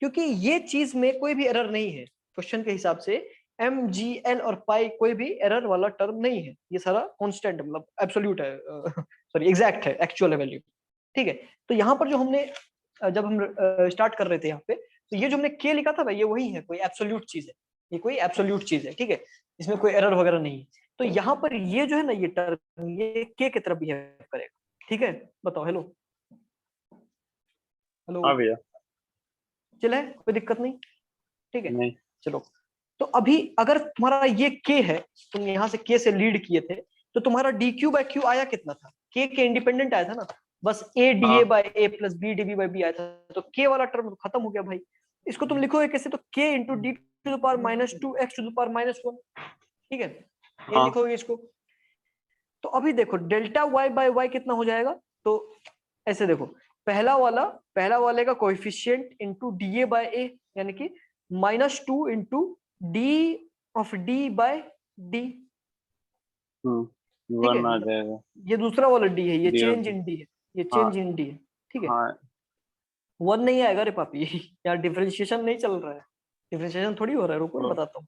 क्योंकि ये चीज में कोई भी एरर नहीं है, क्वेश्चन के हिसाब से mgl और पाई कोई भी एरर वाला टर्म नहीं है, ये सारा कांस्टेंट मतलब एब्सोल्यूट है, सॉरी एग्जैक्ट है, एक्चुअल है वैल्यू, ठीक है। तो यहाँ पर जो हमने जब हम स्टार्ट कर रहे थे यहाँ पे, तो ये जो हमने k लिखा था भाई, ये वही है, कोई एब्सोल्यूट चीज है, ये कोई एब्सोल्यूट चीज है, ठीक है, इसमें कोई एरर वगैरह नहीं है। तो यहाँ पर ये जो है ना, ये टर्म ये k की तरफ बिहेव करेगा, ठीक है, बताओ हेलो हेलो, हाँ भैया, चले कोई दिक्कत नहीं, ठीक है। नहीं चलो तो अभी अगर तुम्हारा ये k है, तुम यहाँ से k से लीड किए थे, तो तुम्हारा dq बाय q आया कितना था, k के इंडिपेंडेंट आया था ना, बस a dA by a plus b dB by b आया था, तो k वाला टर्म खत्म हो गया भाई। इसको तुम लिखोगे कैसे, तो k into d to the power -2 x to the power -1, ठीक है, ये लिखोगे इसको। तो अभी देखो डेल्टा y बाय y कितना हो जाएगा, तो ऐसे देखो, पहला वाले का coefficient into dA by a, यानी कि -2 into d of d by d, ठीक है, 1 आ जाएगा, ये दूसरा वाला d है, ये डी चेंज इन d है, ये हाँ चेंज इन d है, ठीक है, हाँ 1 नहीं आएगा रे पापी, यार डिफरेंशिएशन नहीं चल रहा है, डिफरेंशिएशन थोड़ी हो रहा है, रुको मैं बताता हूँ,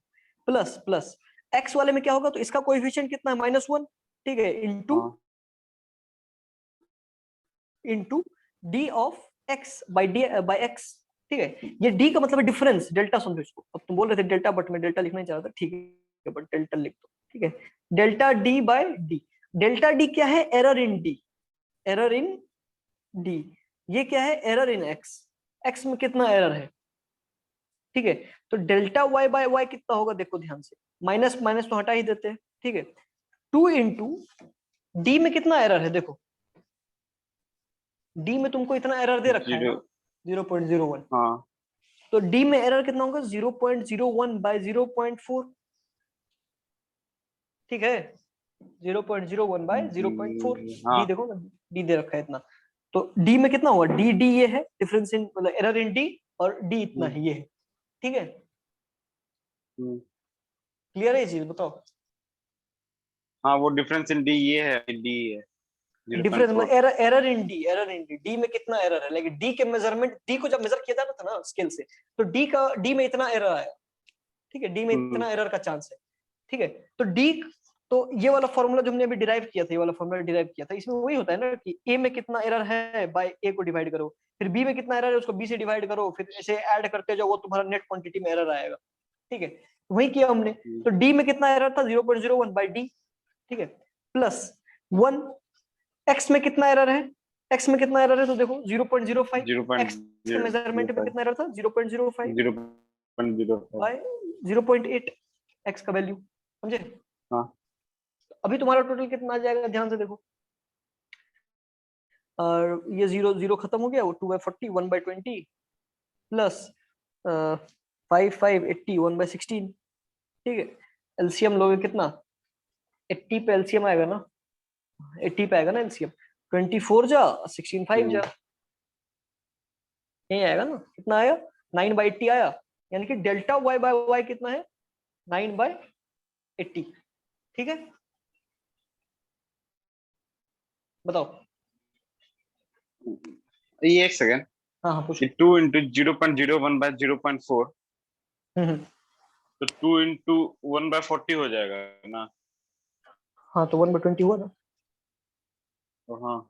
प्लस प्लस x वाले में क्या होगा, तो इसका कोएफिशिएंट कितना है -1, ठीक है, into d of x by x, ठीक है। ये d का मतलब है डिफरेंस, डेल्टा समझो इसको। अब तुम बोल रहे थे डेल्टा, बट मैं डेल्टा लिखना नहीं चाह रहा था, ठीक है, बट डेल्टा लिख दो, ठीक है। Delta d by d, delta d क्या है, error in d, error in d। ये क्या है, एरर इन x, x में कितना एरर है, ठीक है। तो डेल्टा y बाय y कितना होगा, देखो ध्यान से, माइनस माइनस तो हटा ही देते हैं, ठीक है। 2 इंटू डी में कितना एरर है, देखो डी में तुमको इतना एरर दे रखा है ना, 0.01, हाँ तो डी में एरर कितना होगा, 0.01 बाय 0.4, ठीक है, 0.01 बाय 0.4, हाँ डी देखो ना, डी दे रखा है इतना, तो डी में कितना हुआ, डी डी ये है डिफरेंस इन, मतलब एरर इन डी, और डी इतना है, ये है, ठीक है। क्लियर है ये चीज, बताओ। हाँ वो डिफरेंस इन डी ये है, डी है difference 0.4। Error, error in D, error in D, D में कितना एरर है, लेकिन डी के मेजरमेंट, डी को जब मेजर किया जाता था ना स्केल से, तो डी का, डी में इतना एरर आया, ठीक है, डी में इतना एरर का चांस है, ठीक है। तो डी, तो ये वाला फॉर्मूला जो हमने अभी डिराइव किया था, ये वाला फॉर्मूला डिराइव किया था, इसमें वही होता है ना कि ए में कितना एरर है बाय ए को डिवाइड करो, फिर बी में कितना एरर है उसको बी से डिवाइड करो, फिर ऐसे ऐड करते जाओ, वो तुम्हारा नेट क्वांटिटी में एरर आएगा, ठीक है। वही किया हमने, तो डी में कितना एरर था, 0.01 बाय डी, ठीक है, प्लस 1, एक्स में कितना एरर है, एक्स में कितना एरर है, तो देखो 0.05, एक्स के मेजरमेंट में कितना एरर था, 0.05 बाय 0.8, एक्स का वैल्यू, समझे। हाँ अभी तुम्हारा टोटल कितना आ जाएगा, ध्यान से देखो, और ये 0 खत्म हो गया, वो 2/40, 1/20 प्लस 5 80, 1/16, ठीक है। एलसीएम लोगे कितना, 80 पे एलसीएम आएगा ना, 80 पे आएगा ना एलसीएम, 24 जा 16 5 जा, यही आएगा ना, कितना आया, 9/80 आया, यानी कि डेल्टा y बाय y कितना है, 9/80, ठीक है। बताओ। ये एक सेकंड, हाँ हाँ पूछो। 2 इंटू 0.01 बाय 0.4, तो 2 इंटू 1/40 हो जाएगा ना। हाँ तो 1/20 हुआ ना, तो हाँ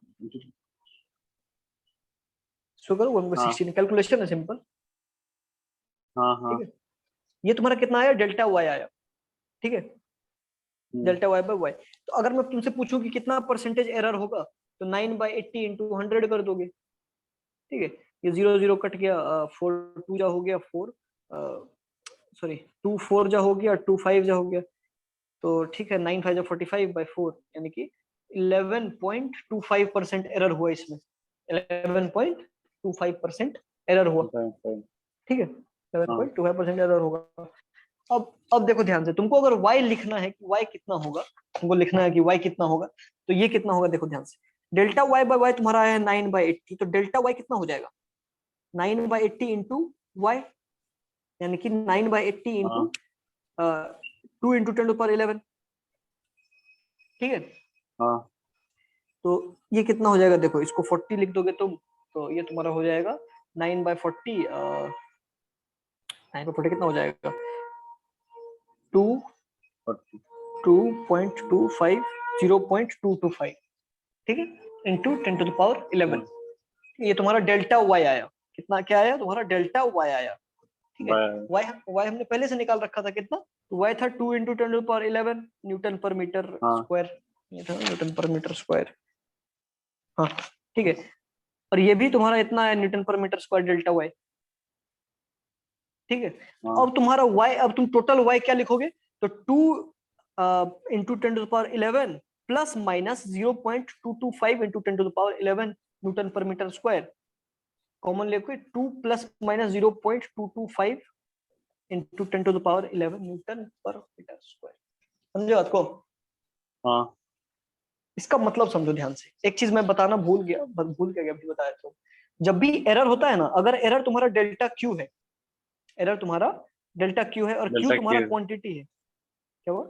सो करो 1/16, कैलकुलेशन है सिंपल, हाँ ठीक हाँ है। ये तुम्हारा कितना आया, डेल्टा y आया, ठीक है, डेल्टा y बाय y। तो अगर मैं तुमसे पूछूं कि कितना परसेंटेज एरर होगा, तो 9/80 इंटू 100 कर दोगे, ठीक है। ये 0 0 कट गया, 4 2 जा हो गया 4, सॉरी 2 4 जा हो गया, 2 5 जा हो गया, तो ठीक है, 9 5 जा 45/4, यानी कि 11.25% एरर हुआ इसमें, 11.25% एरर हुआ, ठीक है, 11.25% एरर होगा। अब देखो ध्यान से, तुमको अगर y लिखना है कि y कितना होगा, तुमको लिखना है कि y कितना होगा, तो ये कितना होगा, देखो ध्यान से, डेल्टा y बाय y तुम्हारा है 9/80, तो डेल्टा y कितना हो जाएगा, 9/80 इंटू y, यानी कि 9/80 इंटू 2 इंटू 10⁻11, ठीक है। हाँ तो ये कितना हो जाएगा, देखो इसको 40 लिख दोगे तुम, तो ये तुम्हारा हो जाएगा 9/40, 9/40 कितना हो जाएगा, 2.25 0.225, ठीक है, इंटू 10⁻11, ये तुम्हारा डेल्टा y आया, कितना क्या आया तुम्हारा, डेल्टा y आया, ठीक है। y हमने पहले से निकाल रखा था, कितना, तो y था 2 इंटू 10⁻11 न्यूटन पर मीटर स्क्वायर, ये था न्यूटन पर मीटर स्क्वायर, हाँ ठीक है। और ये भी तुम्हारा इतना है न्यूटन पर मीटर स्क्वायर डेल्टा y, ठीक है। अब तुम्हारा y, अब तुम टोटल y क्या लिखोगे, तो 2 into 10⁻11 plus minus 0.225 into 10⁻11 Newton पर मीटर स्क्वायर, कॉमन लेके 2 प्लस माइनस 0.225 इंटू 10⁻11 न्यूटन पर मीटर स्क्वायर, समझे बात को। हाँ इसका मतलब समझो ध्यान से, एक चीज मैं बताना भूल गया अभी बताया, तो जब भी एरर होता है ना, अगर एरर तुम्हारा डेल्टा क्यू है, एरर तुम्हारा डेल्टा क्यू है और क्यू तुम्हारा क्वांटिटी है, क्या हुआ,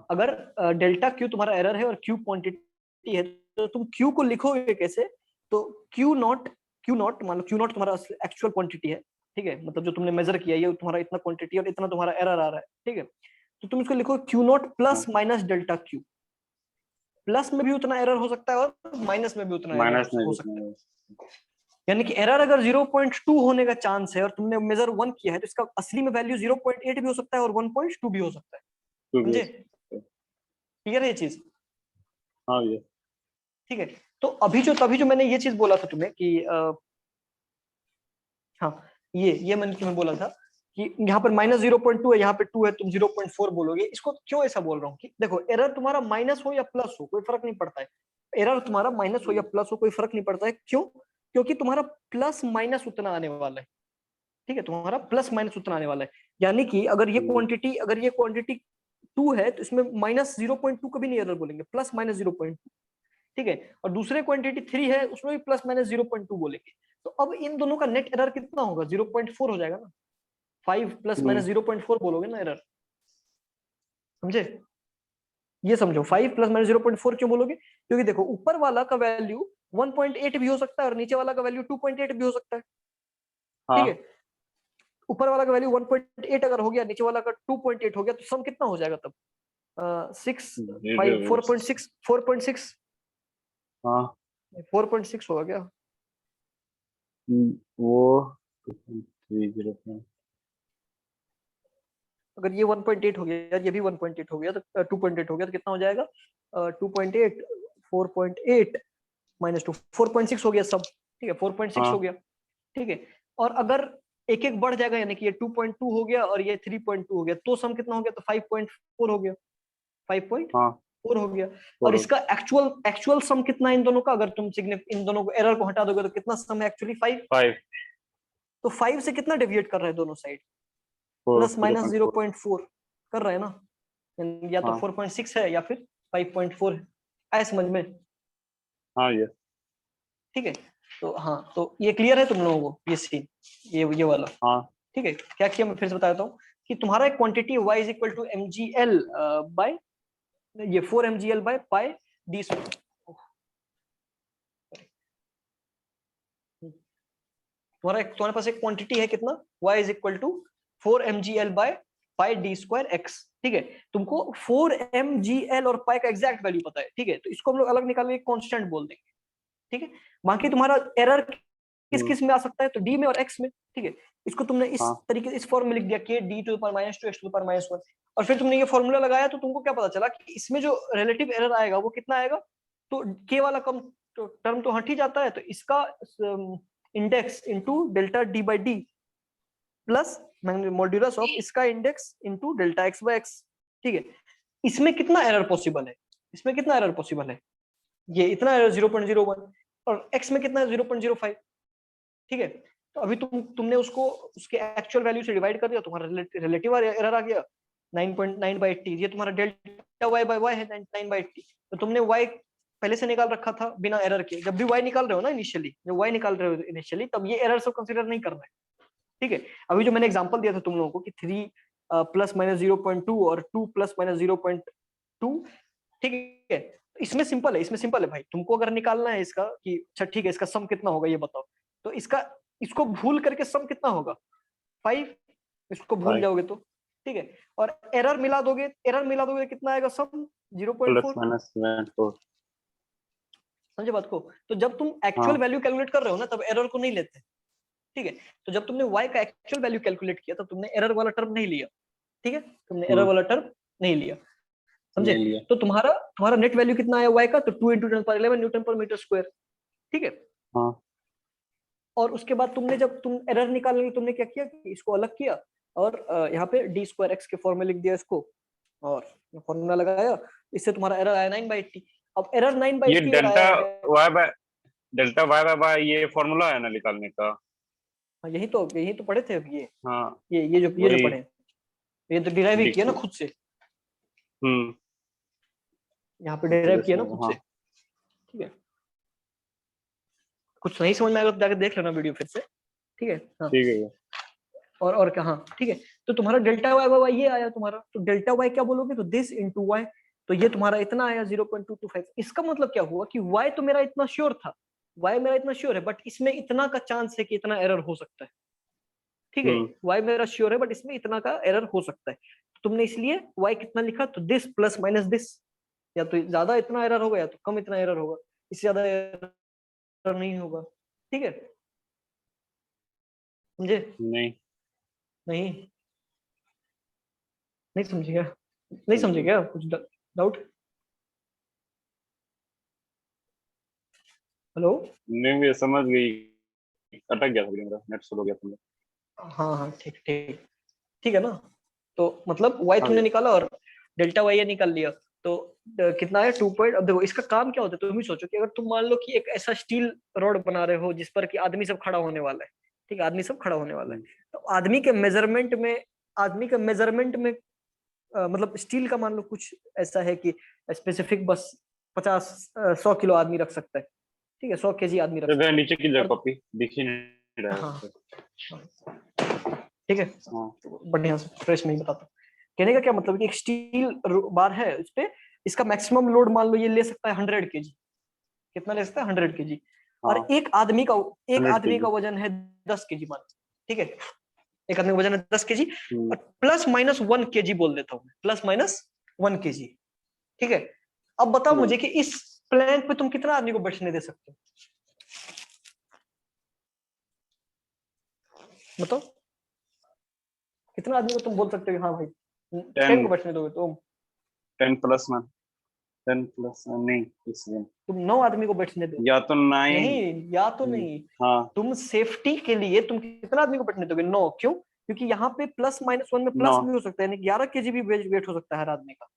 अगर डेल्टा क्यू तुम्हारा एरर है और क्यू क्वांटिटी है, तो तुम क्यू को लिखोगे कैसे, तो क्यू नॉट मान लो क्यू नॉट तुम्हारा एक्चुअल क्वांटिटी है, ठीक है, मतलब जो तुमने मेजर किया ये तुम्हारा इतना क्वांटिटी और इतना तुम्हारा एरर आ रहा है, ठीक है, तो तुम इसको लिखो Q not plus minus delta Q. Plus में भी उतना एरर हो सकता है और माइनस में भी उतना एरर माइनस में हो भी सकता है। उतना। यानी कि एरर अगर 0.2 होने का चांस है और तुमने मेजर 1 किया है तो इसका असली में वैल्यू 0.8 भी हो सकता है और 1.2 भी हो सकता है। तो भी समझे? हो सकता है। क्लियर है ये चीज? हाँ ये ठीक है, तो तभी जो मैंने ये चीज बोला था तुम्हें कि हाँ, ये मैंने तुम्हें बोला था कि यहाँ पर -0.2 है, यहाँ पे 2 है, तुम 0.4 बोलोगे। इसको क्यों ऐसा बोल रहा हूँ कि देखो एरर तुम्हारा माइनस हो या प्लस हो कोई फर्क नहीं पड़ता है। एरर तुम्हारा माइनस हो या प्लस हो कोई फर्क नहीं पड़ता है। क्यों? क्योंकि तुम्हारा प्लस माइनस उतना आने वाला है। ठीक है, तुम्हारा प्लस माइनस उतना आने वाला है। यानी कि अगर ये क्वांटिटी 2 है तो इसमें -0.2 कभी नहीं एरर बोलेंगे, प्लस माइनस 0.2। ठीक है, और दूसरे क्वांटिटी 3 है उसमें भी प्लस माइनस 0.2 बोलेंगे। तो अब इन दोनों का नेट एरर कितना होगा? 0.4 हो जाएगा ना। 5 प्लस माइनस 0.4 बोलोगे ना एरर। समझे? ये समझो, 5 प्लस माइनस 0.4 क्यों बोलोगे? क्योंकि देखो ऊपर वाला का वैल्यू 1.8 भी हो सकता है और नीचे वाला का वैल्यू 2.8 भी हो सकता है। ठीक हाँ है, ऊपर वाला का वैल्यू 1.8 अगर हो गया, नीचे वाला का 2.8 हो गया, तो सम कितना हो जाएगा तब? 6 5 4.6 4.6 हाँ 4.6 होगा क्या? वो 2.30 अगर ये 1.8 हो गया, ये भी 1.8 हो गया, तो 2.8 हो गया, तो कितना हो जाएगा? 2.8 4.8 -2 4.6 हो गया सब। ठीक है, 4.6 हो हाँ गया। ठीक है, और अगर एक एक बढ़ जाएगा, यानी कि ये 2.2 हो गया और ये 3.2 हो गया, तो सम कितना हो गया? तो 5.4 हो गया। 5.4 हो गया। और हाँ इसका एक्चुअल एक्चुअल सम कितना है इन दोनों का? अगर तुम इन दोनों को एरर को हटा दोगे तो कितना सम है एक्चुअली? 5। 5 तो 5 से कितना डेविएट कर रहा है दोनों साइड? 4 प्लस माइनस 0.4 0.4 कर रहा है ना। या तो हाँ 4.6 है या फिर 5.4 है। आए समझ में? हाँ ये ठीक है, तो हाँ, तो ये क्लियर है तुम लोगों को ये सीन, ये वाला? हाँ ठीक है, क्या किया मैं फिर से बता देता हूँ कि तुम्हारा एक quantity y is equal to mgl by ये 4 mgl by pi d square. तुम्हारे पास एक क्वांटिटी है कितना? y is equal to 4 mgl by pi d square x। ठीक है, तुमको 4 mgl और पाई का एग्जैक्ट वैल्यू पता है। ठीक है, तो इसको हम लोग अलग निकाल के कांस्टेंट बोल देंगे। ठीक है, बाकी तुम्हारा एरर किस हम्म, किस में आ सकता है? तो डी में और एक्स में। ठीक है, इसको तुमने इस हाँ तरीके इस फॉर्म में लिख दिया कि d to the power -2 x to the power -1। और फिर तुमने ये फॉर्मूला लगाया तो तुमको क्या पता चला कि इसमें जो रिलेटिव एरर आएगा वो कितना आएगा? तो के वाला कम टर्म तो हट ही जाता है, तो इसका index into delta d by d plus modulus of इसका index into delta x by x. ठीक है, इसमें कितना एरर पॉसिबल है? इसमें कितना एरर पॉसिबल है? ये इतना एरर 0.01 और एक्स में कितना है? 0.05। ठीक है, तो अभी तुमने उसको उसके एक्चुअल वैल्यू से डिवाइड कर दिया, तुम्हारा रिलेटिव एरर आ गया 9.9/80। ये तुम्हारा डेल्टा y बाय y है 9/80। तो तुमने y पहले से निकाल रखा था बिना एरर के। जब भी y निकाल रहे हो ना इनिशियली, जब y निकाल रहे हो इनिशियली, तब ये एरर सब कंसीडर नहीं करना है। ठीक है, अभी जो मैंने एग्जांपल दिया था तुम लोगों को कि 3 प्लस माइनस 0.2 और 2 प्लस माइनस 0.2। ठीक है, इसमें सिंपल है, इसमें सिंपल है भाई। तुमको अगर निकालना है इसका कि अच्छा ठीक है इसका सम कितना होगा ये बताओ, तो इसको भूल करके सम कितना होगा? 5। इसको भूल 5 जाओगे तो ठीक है, और एरर मिला दोगे कितना आएगा सम? प्लस 0.4। माइनस 4 समझे बात को? तो जब तुम एक्चुअल हाँ वैल्यू कैलकुलेट कर रहे हो ना तब एरर को नहीं लेते। ठीक है, तो जब तुमने y का एक्चुअल वैल्यू कैलकुलेट किया तब तुमने एरर वाला टर्म नहीं लिया। ठीक है, तुमने एरर हम्म, वाला टर्म नहीं लिया। समझे? ले लिया तो तुम्हारा नेट वैल्यू कितना आया y का? तो 2 × 10⁻11 न्यूटन पर मीटर स्क्वायर। ठीक है, हाँ और उसके बाद तुमने जब तुम एरर निकालने तुमने क्या किया कि इसको अलग किया और यहाँ पे डी स्क्वायर एक्स के फॉर्म में लिख दिया इसको और फॉर्मूला लगाया। इससे तुम्हारा एरर आया 9/80। अब एरर ये 9/80 अगर आया है, डेल्टा वाई बाय बाय ये फॉर्मूला है ना निकालने का। हाँ, यही तो पढ़े थे अब हाँ ये जो वही पढ़े, ये तो डिराइव ही किया ना देखो खुद से। हम्म यहाँ पे इस डिराइव तरह किया से ना खुद हाँ से। ठीक है, कुछ नहीं समझ में आएगा तो जाके देख लेना वीडियो फिर से। ठीक है, हाँ, ठीक है और क्या, हाँ ठीक है। तो तुम्हारा डेल्टा वाई वाई ये आया तुम्हारा, तो डेल्टा वाई क्या बोलोगे? तो दिस इंटू वाई। तो ये तुम्हारा इतना आया 0.225। इसका मतलब क्या हुआ कि वाई तो मेरा इतना श्योर था, वाई मेरा इतना श्योर है, बट इसमें इतना का चांस है कि इतना एरर हो सकता है। ठीक है, y मेरा श्योर है बट इसमें इतना का एरर हो सकता है, तुमने इसलिए y कितना लिखा, तो दिस प्लस माइनस दिस, या तो ज्यादा इतना एरर होगा या तो कम इतना एरर होगा, इससे ज्यादा एरर नहीं होगा। ठीक है, समझे? नहीं नहीं नहीं समझे क्या? नहीं समझे क्या? कुछ डाउट? हेलो? नहीं मैं समझ गई, अटक गया था मेरा नेट, स्लो हो गया था। हाँ हाँ ठीक ठीक ठीक है ना। तो मतलब y हाँ तुमने भैया। निकाला और डेल्टा y ये निकाल लिया, तो कितना है 2 पॉइंट। अब देखो इसका काम क्या होता है, तुम ही सोचो कि अगर तुम मान लो कि एक ऐसा स्टील रॉड बना रहे हो जिस पर कि आदमी सब खड़ा होने वाला है, ठीक है, आदमी सब खड़ा होने वाला है, तो आदमी के मेजरमेंट में मतलब स्टील का मान लो कुछ ऐसा है कि स्पेसिफिक बस 50-100 किलो आदमी रख सकता है, ठीक है, 100 केजी आदमी रख तो भैया सकता है। नीचे की जगह और कॉपी दिख ही नहीं रहा है हाँ उस पे। ठीक है, हाँ तो बढ़िया से फ्रेश में ही बताता हूँ। कहने का क्या मतलब है कि एक स्टील बार है, उस पे इसका मैक्सिमम लोड मान लो ये ले सकता है 100 केजी। कितना ले सकता है? 100 केजी। और हाँ एक आदमी का 100 kg। वजन है 10 केजी मान, ठीक है, एक आदमी का वजन है 10 केजी, हम्म। और +-1 केजी बोल देता हूँ, +-1 केजी, ठीक है। अब बताओ मुझे कि इस प्लैंक पे तुम कितना आदमी को बैठने दे सकते हो? बताओ, कितना आदमी को तुम बोल सकते हो कि हाँ भाई 10 को 10 बैठने दोगे तुम? 10+1, 10+1 नहीं, इसलिए तुम 9 आदमी को बैठने दो। या तो 9। नहीं, या तो नहीं, हाँ तुम सेफ्टी के लिए तुम कितना आदमी को बैठने दोगे? 9। क्यों? क्योंकि यहाँ पे +-1 में 9। प्लस भी हो सकता है, यानी 11 केजी भी वेट हो सकता है हर आदमी का।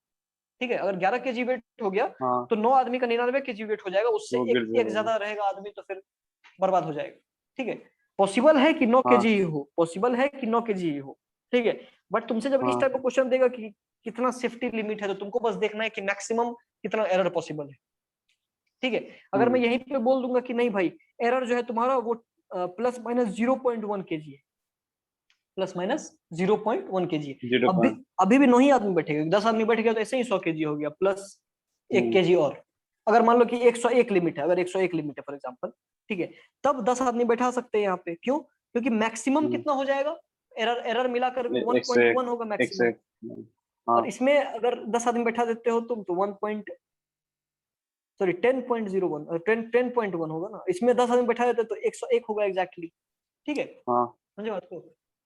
ठीक है, अगर 11 केजी वेट हो गया हाँ तो 9 आदमी का 99 केजी वेट हो जाएगा, उससे वो गिर एक जाएगा। ज्यादा रहेगा आदमी तो फिर बर्बाद हो जाएगा। ठीक है, पॉसिबल है कि 9 केजी हाँ ही हो, पॉसिबल है कि 9 केजी ही हो, ठीक है। बट तुमसे जब इस हाँ टाइप का क्वेश्चन देगा कि कितना सेफ्टी लिमिट है, तो तुमको बस देखना है कि मैक्सिमम कितना एरर पॉसिबल है। ठीक है, अगर मैं यहीं पे बोल दूंगा कि नहीं भाई, एरर जो है तुम्हारा वो +-0.1 केजी है, +-0.1 केजी है, 0 अभी पॉइंट। अभी भी 9 ही आदमी बैठेगा, 10 आदमी बैठ गया तो ऐसे ही 100 केजी हो गया, +1 केजी और। अगर मान लो कि 101 लिमिट है, अगर 101 लिमिट है फॉर एग्जांपल, ठीक है, तब 10 आदमी बैठा सकते हैं यहाँ पे। क्यों? क्योंकि मैक्सिमम कितना हो जाएगा, एरर एरर मिलाकर 101। 1.1 होगा मैक्सिमम। 101। हाँ और इसमें अगर 10 आदमी बैठा देते हो तुम, तो 10.01 और 10.1 होगा ना, इसमें 10 आदमी बैठा देते तो 101 होगा एग्जैक्टली। ठीक है, हाँ समझे बात को?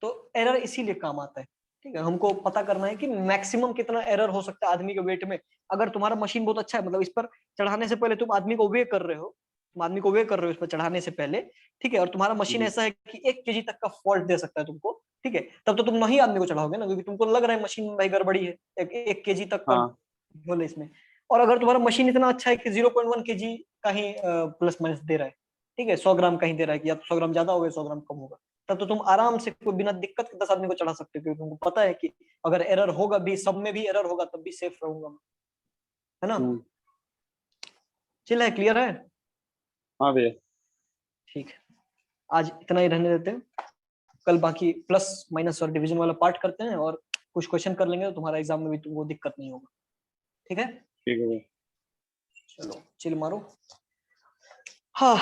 तो एरर इसीलिए काम आता है। ठीक है, हमको पता करना है कि मैक्सिमम कितना एरर हो सकता है आदमी के वेट में। अगर तुम्हारा मशीन बहुत अच्छा है, मतलब इस पर चढ़ाने से पहले तुम आदमी को वे कर रहे हो, तुम आदमी को वे कर रहे हो इस पर चढ़ाने से पहले, ठीक है, और तुम्हारा मशीन ऐसा है कि 1 केजी तक का फॉल्ट दे सकता है तुमको, ठीक है, तब तो तुम नहीं आदमी को चढ़ाओगे ना, क्योंकि तुमको लग रहा है मशीन में भाई गड़बड़ी है, 1 केजी तक का हाँ बोले इसमें। और अगर तुम्हारा मशीन इतना अच्छा है कि 0.1 केजी का ही प्लस माइनस दे रहा है, ठीक है, 100 ग्राम का ही दे रहा है, कि या तो 100 ग्राम ज्यादा होगा, 100 ग्राम कम होगा, तब तो तुम आराम से कोई बिना दिक्कत के 10 आदमी को चढ़ा सकते हो, क्योंकि तुमको पता है कि अगर एरर होगा भी, सब में भी एरर होगा, तब भी सेफ रहूंगा मैं, है ना? चिल है, क्लियर है? हाँ भैया। ठीक है, आज इतना ही रहने देते हैं, कल बाकी प्लस माइनस और डिवीजन वाला पार्ट करते हैं, और कुछ क्वेश्चन कर लेंगे तो तुम्हारा एग्जाम में भी वो दिक्कत नहीं होगा। ठीक है, ठीक है भैया। चलो चिल मारो। हाँ,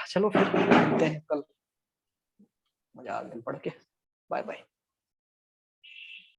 चलो फिर मिलते हैं कल, मजा आ गया पढ़ के। Bye bye.